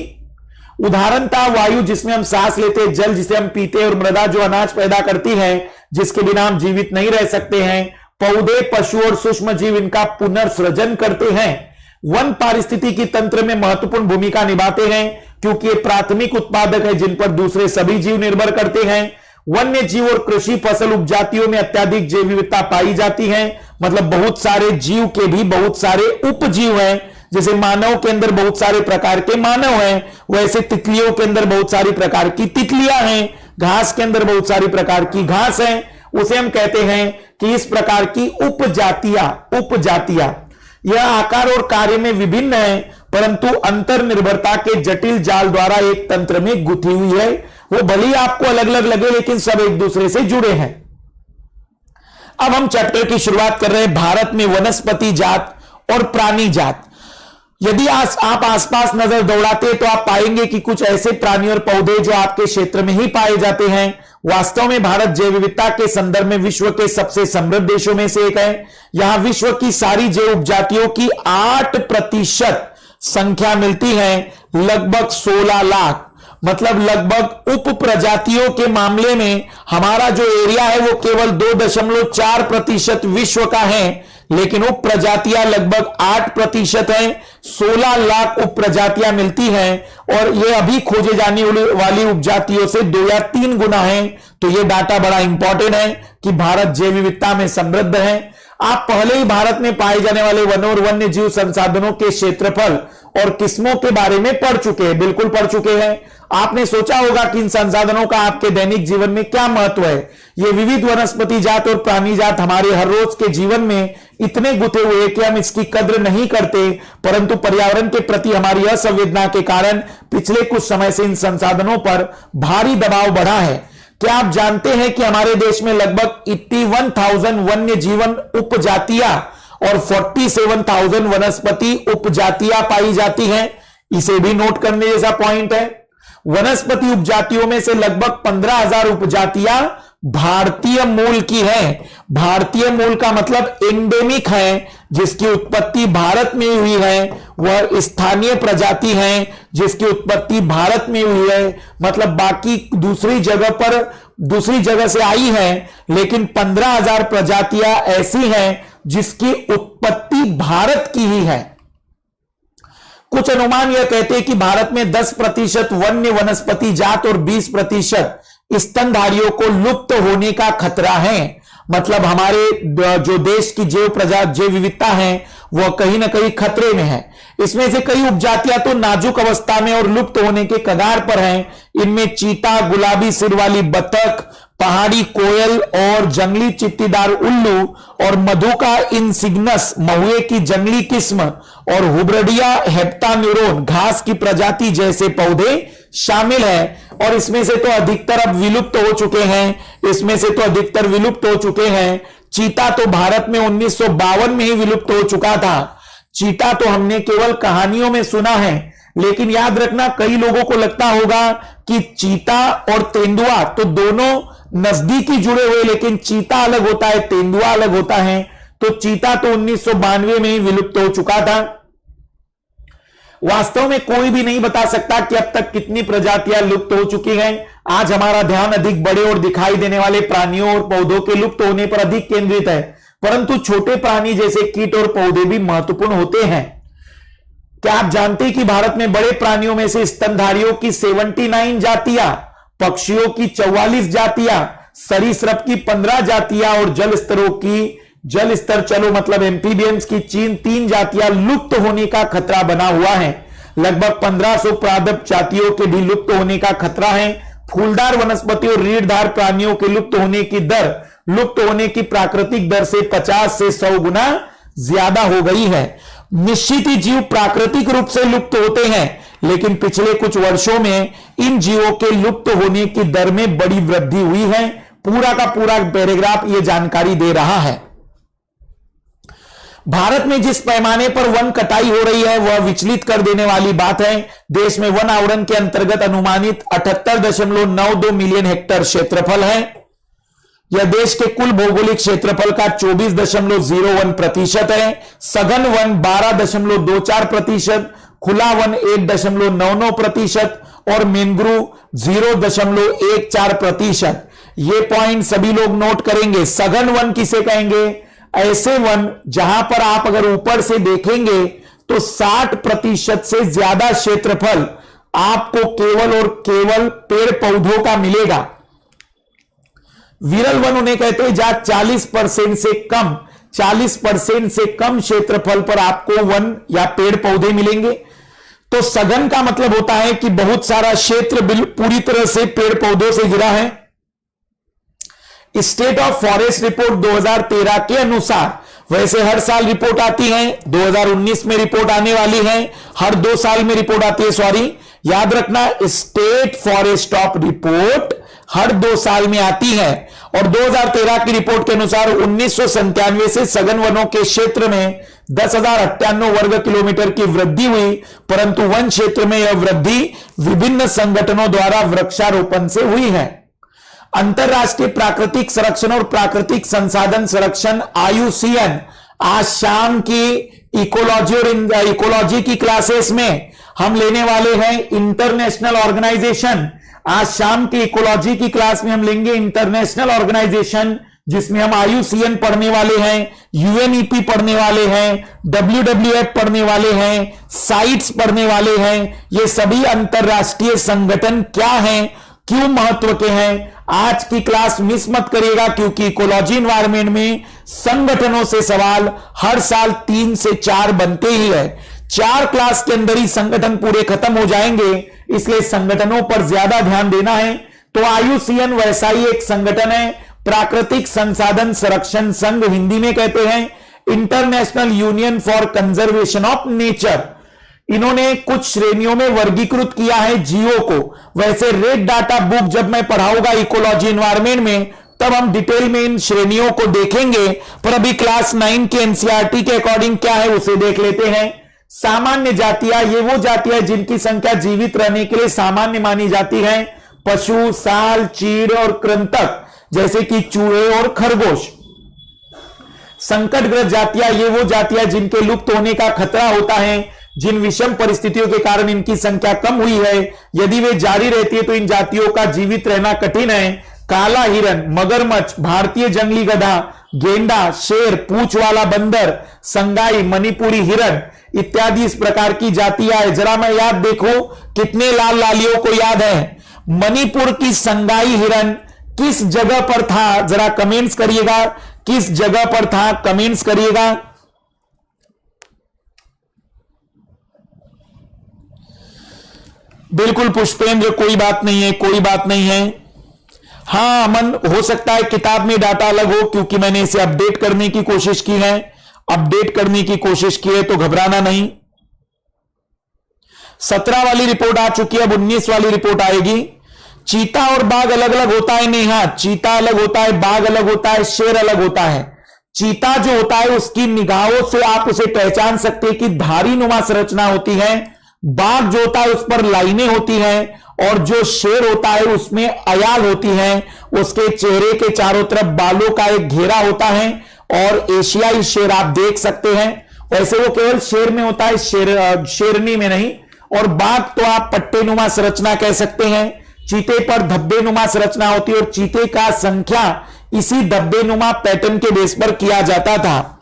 उदाहरण था वायु जिसमें हम सांस लेते हैं, जल जिसे हम पीते हैं और मृदा जो अनाज पैदा करती है जिसके बिना हम जीवित नहीं रह सकते हैं। पौधे, पशु और सूक्ष्म जीव इनका पुनर्सृजन करते हैं। वन पारिस्थितिकी तंत्र में महत्वपूर्ण भूमिका निभाते हैं क्योंकि ये प्राथमिक उत्पादक है जिन पर दूसरे सभी जीव निर्भर करते हैं। वन्य जीव और कृषि फसल उपजातियों में अत्यधिक जैव विविधता पाई जाती है। मतलब बहुत सारे जीव के भी बहुत सारे उपजीव हैं। जैसे मानव के अंदर बहुत सारे प्रकार के मानव हैं, वैसे तितलियों के अंदर बहुत सारी प्रकार की तितलियां हैं, घास के अंदर बहुत सारी प्रकार की घास है। उसे हम कहते हैं कि इस प्रकार की उपजातियां यह आकार और कार्य में विभिन्न है परंतु अंतर निर्भरता के जटिल जाल द्वारा एक तंत्र में गुथी हुई है। वो भले ही आपको अलग अलग लगे लेकिन सब एक दूसरे से जुड़े हैं। अब हम चैप्टर की शुरुआत कर रहे हैं भारत में वनस्पति जात और प्राणी जात। यदि आप आसपास नजर दौड़ाते तो आप पाएंगे कि कुछ ऐसे प्राणी और पौधे जो आपके क्षेत्र में ही पाए जाते हैं। वास्तव में भारत जैव विविधता के संदर्भ में विश्व के सबसे समृद्ध देशों में से एक है। यहां विश्व की सारी जैव उपजातियों की 8% संख्या मिलती है, लगभग 16 लाख। मतलब लगभग उप प्रजातियों के मामले में हमारा जो एरिया है वो केवल 2.4% विश्व का है, लेकिन उप प्रजातियां लगभग 8% है। 16 लाख उप प्रजातियां मिलती हैं और ये अभी खोजे जाने वाली उपजातियों से 2 या 3 गुना है। तो ये डाटा बड़ा इंपॉर्टेंट है कि भारत जैव विविधता में समृद्ध है। आप पहले ही भारत में पाए जाने वाले वनों और वन्य जीव संसाधनों के क्षेत्रफल और किस्मों के बारे में पढ़ चुके हैं, बिल्कुल पढ़ चुके हैं। आपने सोचा होगा कि इन संसाधनों का आपके दैनिक जीवन में क्या महत्व है। ये विविध वनस्पति जात और प्राणी जात हमारे हर रोज के जीवन में इतने गुथे हुए हैं कि हम इसकी कद्र नहीं करते, परंतु पर्यावरण के प्रति हमारी असंवेदना के कारण पिछले कुछ समय से इन संसाधनों पर भारी दबाव बढ़ा है। क्या आप जानते हैं कि हमारे देश में लगभग 81,000 वन्य जीवन उपजातियां और 47,000 वनस्पति उपजातियां पाई जाती हैं। इसे भी नोट करने जैसा पॉइंट है। वनस्पति उपजातियों में से लगभग 15,000 उपजातियां भारतीय मूल की हैं। भारतीय मूल का मतलब एंडेमिक है, जिसकी उत्पत्ति भारत में हुई है। वह स्थानीय प्रजाति है जिसकी उत्पत्ति भारत में हुई है। मतलब बाकी दूसरी जगह से आई है, लेकिन 15,000 प्रजातियां ऐसी हैं जिसकी उत्पत्ति भारत की ही है। कुछ अनुमान यह कहते हैं कि भारत में 10% वन्य वनस्पति जात और 20% स्तनधारियों को लुप्त होने का खतरा है। मतलब हमारे जो देश की जैव विविधता है वह कहीं ना कहीं खतरे में है। इसमें से कई उपजातियां तो नाजुक अवस्था में और लुप्त होने के कगार पर हैं। इनमें चीता, गुलाबी सिर वाली बतख, पहाड़ी कोयल और जंगली चित्तीदार उल्लू और मधुका इंसिग्नस महुए की जंगली किस्म और हुब्रडिया हेप्टान्यूरोन घास की प्रजाति जैसे पौधे शामिल हैं। और इसमें से तो अधिकतर अब विलुप्त हो चुके हैं। चीता तो भारत में 1952 में ही विलुप्त हो चुका था। चीता तो हमने केवल कहानियों में सुना है, लेकिन याद रखना कई लोगों को लगता होगा कि चीता और तेंदुआ तो दोनों नजदीकी जुड़े हुए, लेकिन चीता अलग होता है, तेंदुआ अलग होता है। तो चीता तो 1992 में ही विलुप्त हो चुका था। वास्तव में कोई भी नहीं बता सकता कि अब तक कितनी प्रजातियां लुप्त हो चुकी हैं। आज हमारा ध्यान अधिक बड़े और दिखाई देने वाले प्राणियों और पौधों के लुप्त होने पर अधिक केंद्रित है, परंतु छोटे प्राणी जैसे कीट और पौधे भी महत्वपूर्ण होते हैं। क्या आप जानते हैं कि भारत में बड़े प्राणियों में से स्तनधारियों की 79 जातियां, पक्षियों की 44 जातियां, सरीसृप की 15 जातियां और जल स्तर चलो मतलब एम्फीबियंस की 3 जातियां लुप्त होने का खतरा बना हुआ है। लगभग 1500 प्रादप जातियों के भी लुप्त होने का खतरा है। फूलदार वनस्पति और रीढ़धार प्राणियों के लुप्त होने की दर लुप्त होने की प्राकृतिक दर से 50 से 100 गुना ज्यादा हो गई है। निश्चित ही जीव प्राकृतिक रूप से लुप्त होते हैं, लेकिन पिछले कुछ वर्षों में इन जीवों के लुप्त होने की दर में बड़ी वृद्धि हुई है। पूरा का पूरा पैराग्राफ यह जानकारी दे रहा है। भारत में जिस पैमाने पर वन कटाई हो रही है वह विचलित कर देने वाली बात है। देश में वन आवरण के अंतर्गत अनुमानित 78.92 मिलियन हेक्टेयर क्षेत्रफल है। यह देश के कुल भौगोलिक क्षेत्रफल का 24.01% है। सघन वन 12.24%, खुला वन 1.99% और मैंग्रोव 0.14%। ये पॉइंट सभी लोग नोट करेंगे। सघन वन किसे कहेंगे? ऐसे वन जहां पर आप अगर ऊपर से देखेंगे तो 60% से ज्यादा क्षेत्रफल आपको केवल और केवल पेड़ पौधों का मिलेगा। विरल वन उन्हें कहते हैं जहां 40% से कम क्षेत्रफल पर आपको वन या पेड़ पौधे मिलेंगे। तो सघन का मतलब होता है कि बहुत सारा क्षेत्र पूरी तरह से पेड़ पौधों से घिरा है। स्टेट ऑफ फॉरेस्ट रिपोर्ट 2013 के अनुसार, वैसे हर साल रिपोर्ट आती है, 2019 में रिपोर्ट आने वाली है, हर 2 साल में रिपोर्ट आती है, सॉरी याद रखना, स्टेट फॉरेस्ट ऑफ रिपोर्ट हर 2 साल में आती है। और 2013 की रिपोर्ट के अनुसार 1997 से सघन वनों के क्षेत्र में 10,098 वर्ग किलोमीटर की वृद्धि हुई, परंतु वन क्षेत्र में यह वृद्धि विभिन्न संगठनों द्वारा वृक्षारोपण से हुई है। अंतरराष्ट्रीय प्राकृतिक संरक्षण और प्राकृतिक संसाधन संरक्षण IUCN आज शाम की इकोलॉजी और इकोलॉजी की क्लासेस में हम लेने वाले हैं इंटरनेशनल ऑर्गेनाइजेशन। आज शाम की इकोलॉजी की क्लास में हम लेंगे इंटरनेशनल ऑर्गेनाइजेशन, जिसमें हम IUCN पढ़ने वाले हैं, UNEP पढ़ने वाले हैं, WWF पढ़ने वाले हैं, साइट्स पढ़ने वाले हैं। ये सभी अंतरराष्ट्रीय संगठन क्या हैं, क्यों महत्व के हैं, आज की क्लास मिस मत करिएगा, क्योंकि इकोलॉजी एनवायरनमेंट में संगठनों से सवाल हर साल 3 से 4 बनते ही है। 4 क्लास के अंदर ही संगठन पूरे खत्म हो जाएंगे, इसलिए संगठनों पर ज्यादा ध्यान देना है। तो IUCN वैसा ही एक संगठन है, प्राकृतिक संसाधन संरक्षण संघ हिंदी में कहते हैं, international union for conservation of nature. इन्होंने कुछ श्रेणियों में वर्गीकृत किया है जियो को। वैसे रेड डाटा बुक जब मैं पढ़ाऊंगा इकोलॉजी एनवायरनमेंट में, तब हम डिटेल में इन श्रेणियों को देखेंगे, पर अभी क्लास 9 के NCERT के अकॉर्डिंग क्या है उसे देख लेते हैं। सामान्य जातियां, ये वो जातियां जिनकी संख्या जीवित रहने के लिए सामान्य मानी जाती है, पशु, साल, चीड़ और कृंतक जैसे कि चूहे और खरगोश। संकटग्रस्त जातियां, ये वो जातियां जिनके लुप्त होने का खतरा होता है, जिन विषम परिस्थितियों के कारण इनकी संख्या कम हुई है, यदि वे जारी रहती है तो इन जातियों का जीवित रहना कठिन है। काला हिरन, मगरमच्छ, भारतीय जंगली गधा, गेंडा, शेर, पूंछ वाला बंदर, संगाई, मणिपुरी हिरन इत्यादि इस प्रकार की जातियां है। जरा मैं याद देखो कितने लाल लालियों को याद है। मणिपुर की संगाई हिरन किस जगह पर था, जरा कमेंट्स करिएगा, किस जगह पर था, कमेंट्स करिएगा। बिल्कुल पुष्पेंद्र, कोई बात नहीं है, कोई बात नहीं है। हां अमन, हो सकता है किताब में डाटा अलग हो, क्योंकि मैंने इसे अपडेट करने की कोशिश की है, अपडेट करने की कोशिश की है, तो घबराना नहीं। 17 वाली रिपोर्ट आ चुकी है, अब 19 वाली रिपोर्ट आएगी। चीता और बाघ अलग अलग होता है नेहा, चीता अलग होता है, बाघ अलग होता है, शेर अलग होता है। चीता जो होता है उसकी निगाहों से आप उसे पहचान सकते हैं कि धारी नुमा संरचना होती है। बाघ जो होता है उस पर लाइनें होती हैं, और जो शेर होता है उसमें अयाल होती है। उसके चेहरे के चारों तरफ बालों का एक घेरा होता है, और एशियाई शेर आप देख सकते हैं। वैसे वो केवल शेर में होता है, शेरनी में नहीं। और बाघ तो आप पट्टेनुमा संरचना कह सकते हैं। चीते पर धब्बे नुमा संरचना होती है, और चीते का संख्या इसी धब्बे नुमा पैटर्न के बेस पर किया जाता था।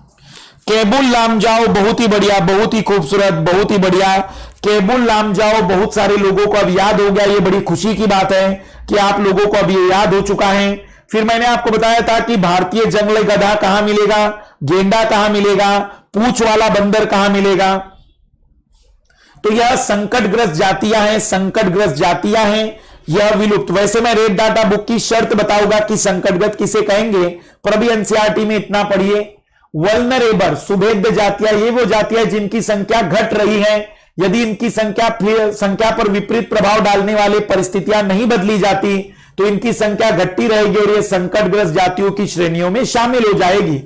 केबुल लामजाओ, बहुत ही बढ़िया, बहुत ही खूबसूरत, बहुत ही बढ़िया। केबुल लामजाओ बहुत सारे लोगों को अब याद हो गया, ये बड़ी खुशी की बात है कि आप लोगों को अब ये याद हो चुका है। फिर मैंने आपको बताया था कि भारतीय जंगली गधा कहां मिलेगा, गेंडा कहां मिलेगा, पूंछ वाला बंदर कहां मिलेगा। तो यह संकटग्रस्त जातियां हैं, संकटग्रस्त जातियां हैं, यह विलुप्त। वैसे मैं रेड डाटा बुक की शर्त बताऊंगा कि संकटग्रस्त किसे कहेंगे, पर अभी NCERT में इतना पढ़िए। वल्नरेबल, सुभेद्य जातियां, ये वो जातियां जिनकी संख्या घट रही है। यदि इनकी संख्या पर विपरीत प्रभाव डालने वाली परिस्थितियां नहीं बदली जाती तो इनकी संख्या घटती रहेगी, और ये संकटग्रस्त जातियों की श्रेणियों में शामिल हो जाएगी।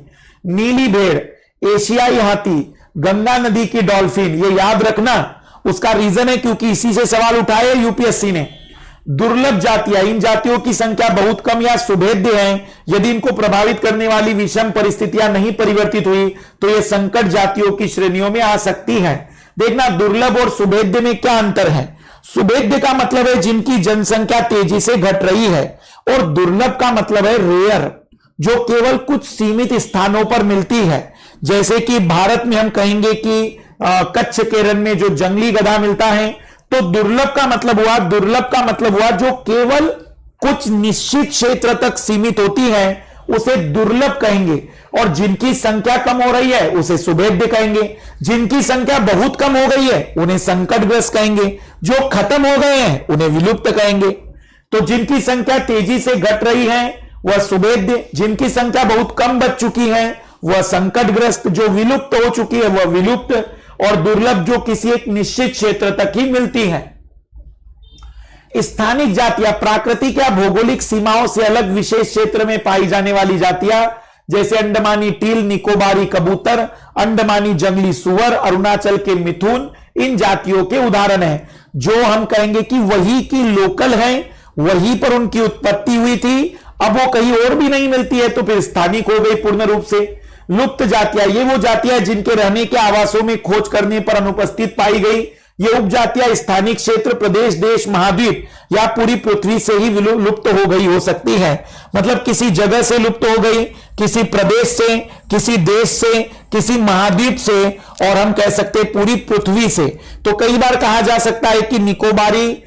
नीली भेड़, एशियाई हाथी, गंगा नदी की डॉल्फिन, ये याद रखना। उसका रीजन है क्योंकि इसी से सवाल उठाए यूपीएससी ने। दुर्लभ जातियां, इन जातियों की संख्या बहुत कम या सुभेद्य है, यदि इनको प्रभावित करने वाली विषम परिस्थितियां नहीं परिवर्तित हुई तो ये संकट जातियों की श्रेणियों में आ सकती है। देखना, दुर्लभ और सुभेद्य में क्या अंतर है। सुभेद्य का मतलब है जिनकी जनसंख्या तेजी से घट रही है, और दुर्लभ का मतलब है रेयर, जो केवल कुछ सीमित स्थानों पर मिलती है। जैसे कि भारत में हम कहेंगे कि कच्छ के रण में जो जंगली गधा मिलता है, तो दुर्लभ का मतलब हुआ जो केवल कुछ निश्चित क्षेत्र तक सीमित होती है, उसे दुर्लभ कहेंगे। और जिनकी संख्या कम हो रही है उसे सुभेद्य कहेंगे। जिनकी संख्या बहुत कम हो गई है उन्हें संकटग्रस्त कहेंगे। जो खत्म हो गए हैं उन्हें विलुप्त कहेंगे। तो जिनकी संख्या तेजी से घट रही है वह सुभेद्य, जिनकी संख्या बहुत कम बच चुकी है वह संकटग्रस्त, जो विलुप्त हो चुकी है वह विलुप्त, और दुर्लभ जो किसी एक निश्चित क्षेत्र तक ही मिलती है। स्थानिक जातियां प्राकृतिक या भौगोलिक सीमाओं से अलग विशेष क्षेत्र में पाई जाने वाली जातियां, जैसे अंडमानी टील, निकोबारी कबूतर, अंडमानी जंगली सुअर, अरुणाचल के मिथुन, इन जातियों के उदाहरण हैं। जो हम कहेंगे कि वही की लोकल है, वहीं पर उनकी उत्पत्ति हुई थी, अब वो कहीं और भी नहीं मिलती है तो फिर स्थानिक हो गई पूर्ण रूप से। लुप्त जातियां, ये वो जातियां जिनके रहने के आवासों में खोज करने पर अनुपस्थित पाई गई। ये उपजातियां स्थानिक क्षेत्र, प्रदेश, देश, महाद्वीप या पूरी पृथ्वी से ही लुप्त हो गई हो सकती है। मतलब किसी जगह से लुप्त हो गई, किसी प्रदेश से, किसी देश से, किसी महाद्वीप से, और हम कह सकते हैं पूरी पृथ्वी से। तो कई बार कहा जा सकता है कि निकोबारी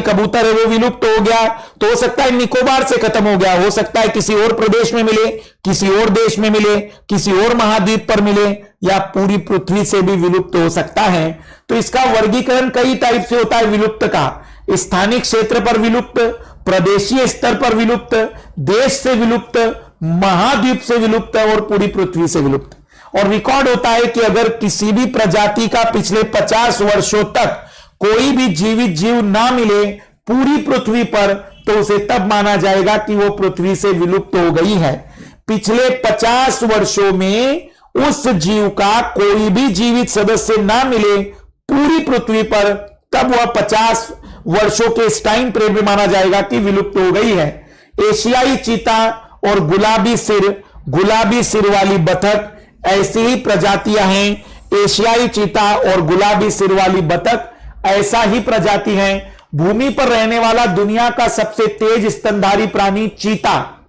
कबूतर है वो विलुप्त हो गया, तो हो सकता है निकोबार से खत्म हो गया, हो सकता है किसी और प्रदेश में मिले, किसी और देश में मिले, किसी और महाद्वीप पर मिले, या पूरी पृथ्वी से भी विलुप्त हो सकता है। तो इसका वर्गीकरण कई टाइप से होता है विलुप्त का। स्थानिक क्षेत्र पर विलुप्त, प्रदेशीय स्तर पर विलुप्त, देश से विलुप्त, महाद्वीप से विलुप्त और पूरी पृथ्वी से विलुप्त। और रिकॉर्ड होता है कि अगर किसी भी प्रजाति का पिछले 50 वर्षों तक कोई भी जीवित जीव ना मिले पूरी पृथ्वी पर, तो उसे तब माना जाएगा कि वो पृथ्वी से विलुप्त हो गई है। पिछले 50 वर्षों में उस जीव का कोई भी जीवित सदस्य ना मिले पूरी पृथ्वी पर, तब वह 50 वर्षों के इस टाइम फ्रेम में माना जाएगा कि विलुप्त हो गई है। एशियाई चीता और गुलाबी सिर वाली बतख ऐसी ही प्रजातियां हैं। एशियाई चीता और गुलाबी सिर वाली बतख ऐसा ही प्रजाति है। भूमि पर रहने वाला दुनिया का सबसे तेज स्तनधारी प्राणी चीता,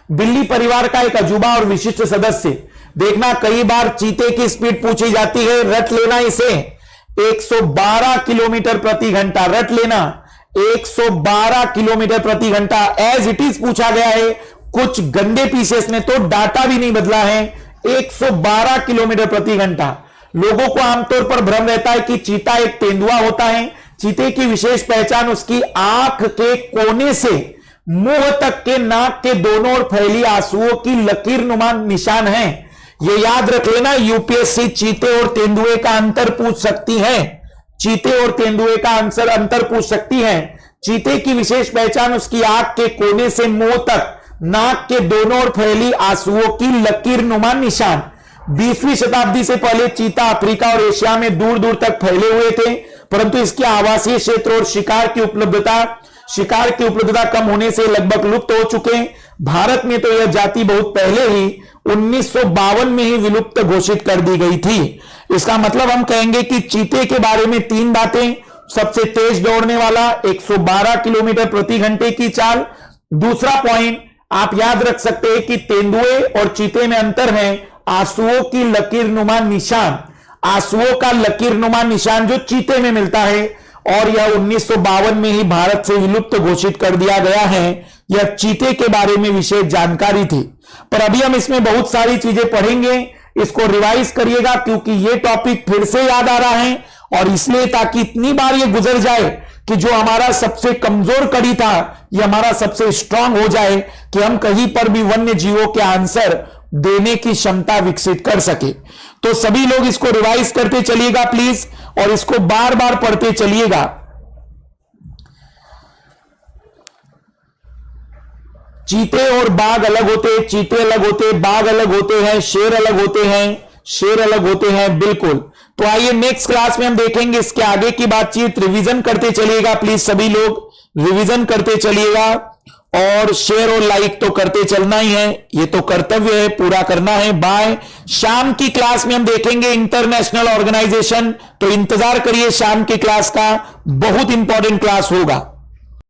बिल्ली परिवार का एक अजूबा और विशिष्ट सदस्य। देखना, कई बार चीते की स्पीड पूछी जाती है, रट लेना इसे, 112 किलोमीटर प्रति घंटा। रट लेना, 112 किलोमीटर प्रति घंटा एज इट इज पूछा गया है। कुछ गंदे पीसेस ने तो डाटा भी नहीं बदला है। 112 किलोमीटर प्रति घंटा। लोगों को आमतौर पर भ्रम रहता है कि चीता एक तेंदुआ होता है। चीते की विशेष पहचान उसकी आंख के कोने से मुंह तक के नाक के दोनों ओर फैली आंसुओं की लकीर नुमा निशान है। यह याद रख लेना, यूपीएससी चीते और तेंदुए का अंतर पूछ सकती है। चीते और तेंदुए का अंतर पूछ सकती है। चीते की विशेष पहचान उसकी आंख के कोने से मुंह तक नाक के दोनों ओर फैली आंसुओं की लकीर नुमा निशान। 20वीं शताब्दी से पहले चीता अफ्रीका और एशिया में दूर दूर तक फैले हुए थे, परंतु इसके आवासीय क्षेत्र और शिकार की उपलब्धता कम होने से लगभग लुप्त हो चुके हैं। भारत में तो यह जाति बहुत पहले ही 1952 में ही विलुप्त घोषित कर दी गई थी। इसका मतलब हम कहेंगे कि चीते के बारे में 3 बातें। सबसे तेज दौड़ने वाला, 112 किलोमीटर प्रति घंटे की चाल। दूसरा पॉइंट आप याद रख सकते हैं कि तेंदुए और चीते में अंतर है, आंसुओं की लकीर नुमा निशान। आंसुओं का लकीर नुमा निशान जो चीते में मिलता है, और यह 1952 में ही भारत से विलुप्त घोषित कर दिया गया है। यह चीते के बारे में विशेष जानकारी थी, पर अभी हम इसमें बहुत सारी चीजें पढ़ेंगे। इसको रिवाइज करिएगा क्योंकि यह टॉपिक फिर से याद आ रहा है, और इसलिए ताकि इतनी बार यह गुजर जाए कि जो हमारा सबसे कमजोर कड़ी था यह हमारा सबसे स्ट्रांग हो जाए, कि हम कहीं पर भी वन्य जीवों के आंसर देने की क्षमता विकसित कर सके। तो सभी लोग इसको रिवाइज करते चलिएगा प्लीज, और इसको बार बार पढ़ते चलिएगा। चीते और बाघ अलग होते हैं, चीते अलग होते हैं, बाघ अलग होते हैं, शेर अलग होते हैं, शेर अलग होते हैं, बिल्कुल। तो आइए नेक्स्ट क्लास में हम देखेंगे इसके आगे की बातचीत। रिवीजन करते चलिएगा प्लीज, सभी लोग रिवीजन करते चलिएगा, और शेयर और लाइक तो करते चलना ही है, ये तो कर्तव्य है, पूरा करना है। बाय। शाम की क्लास में हम देखेंगे इंटरनेशनल ऑर्गेनाइजेशन, तो इंतजार करिए शाम की क्लास का, बहुत इंपॉर्टेंट क्लास होगा।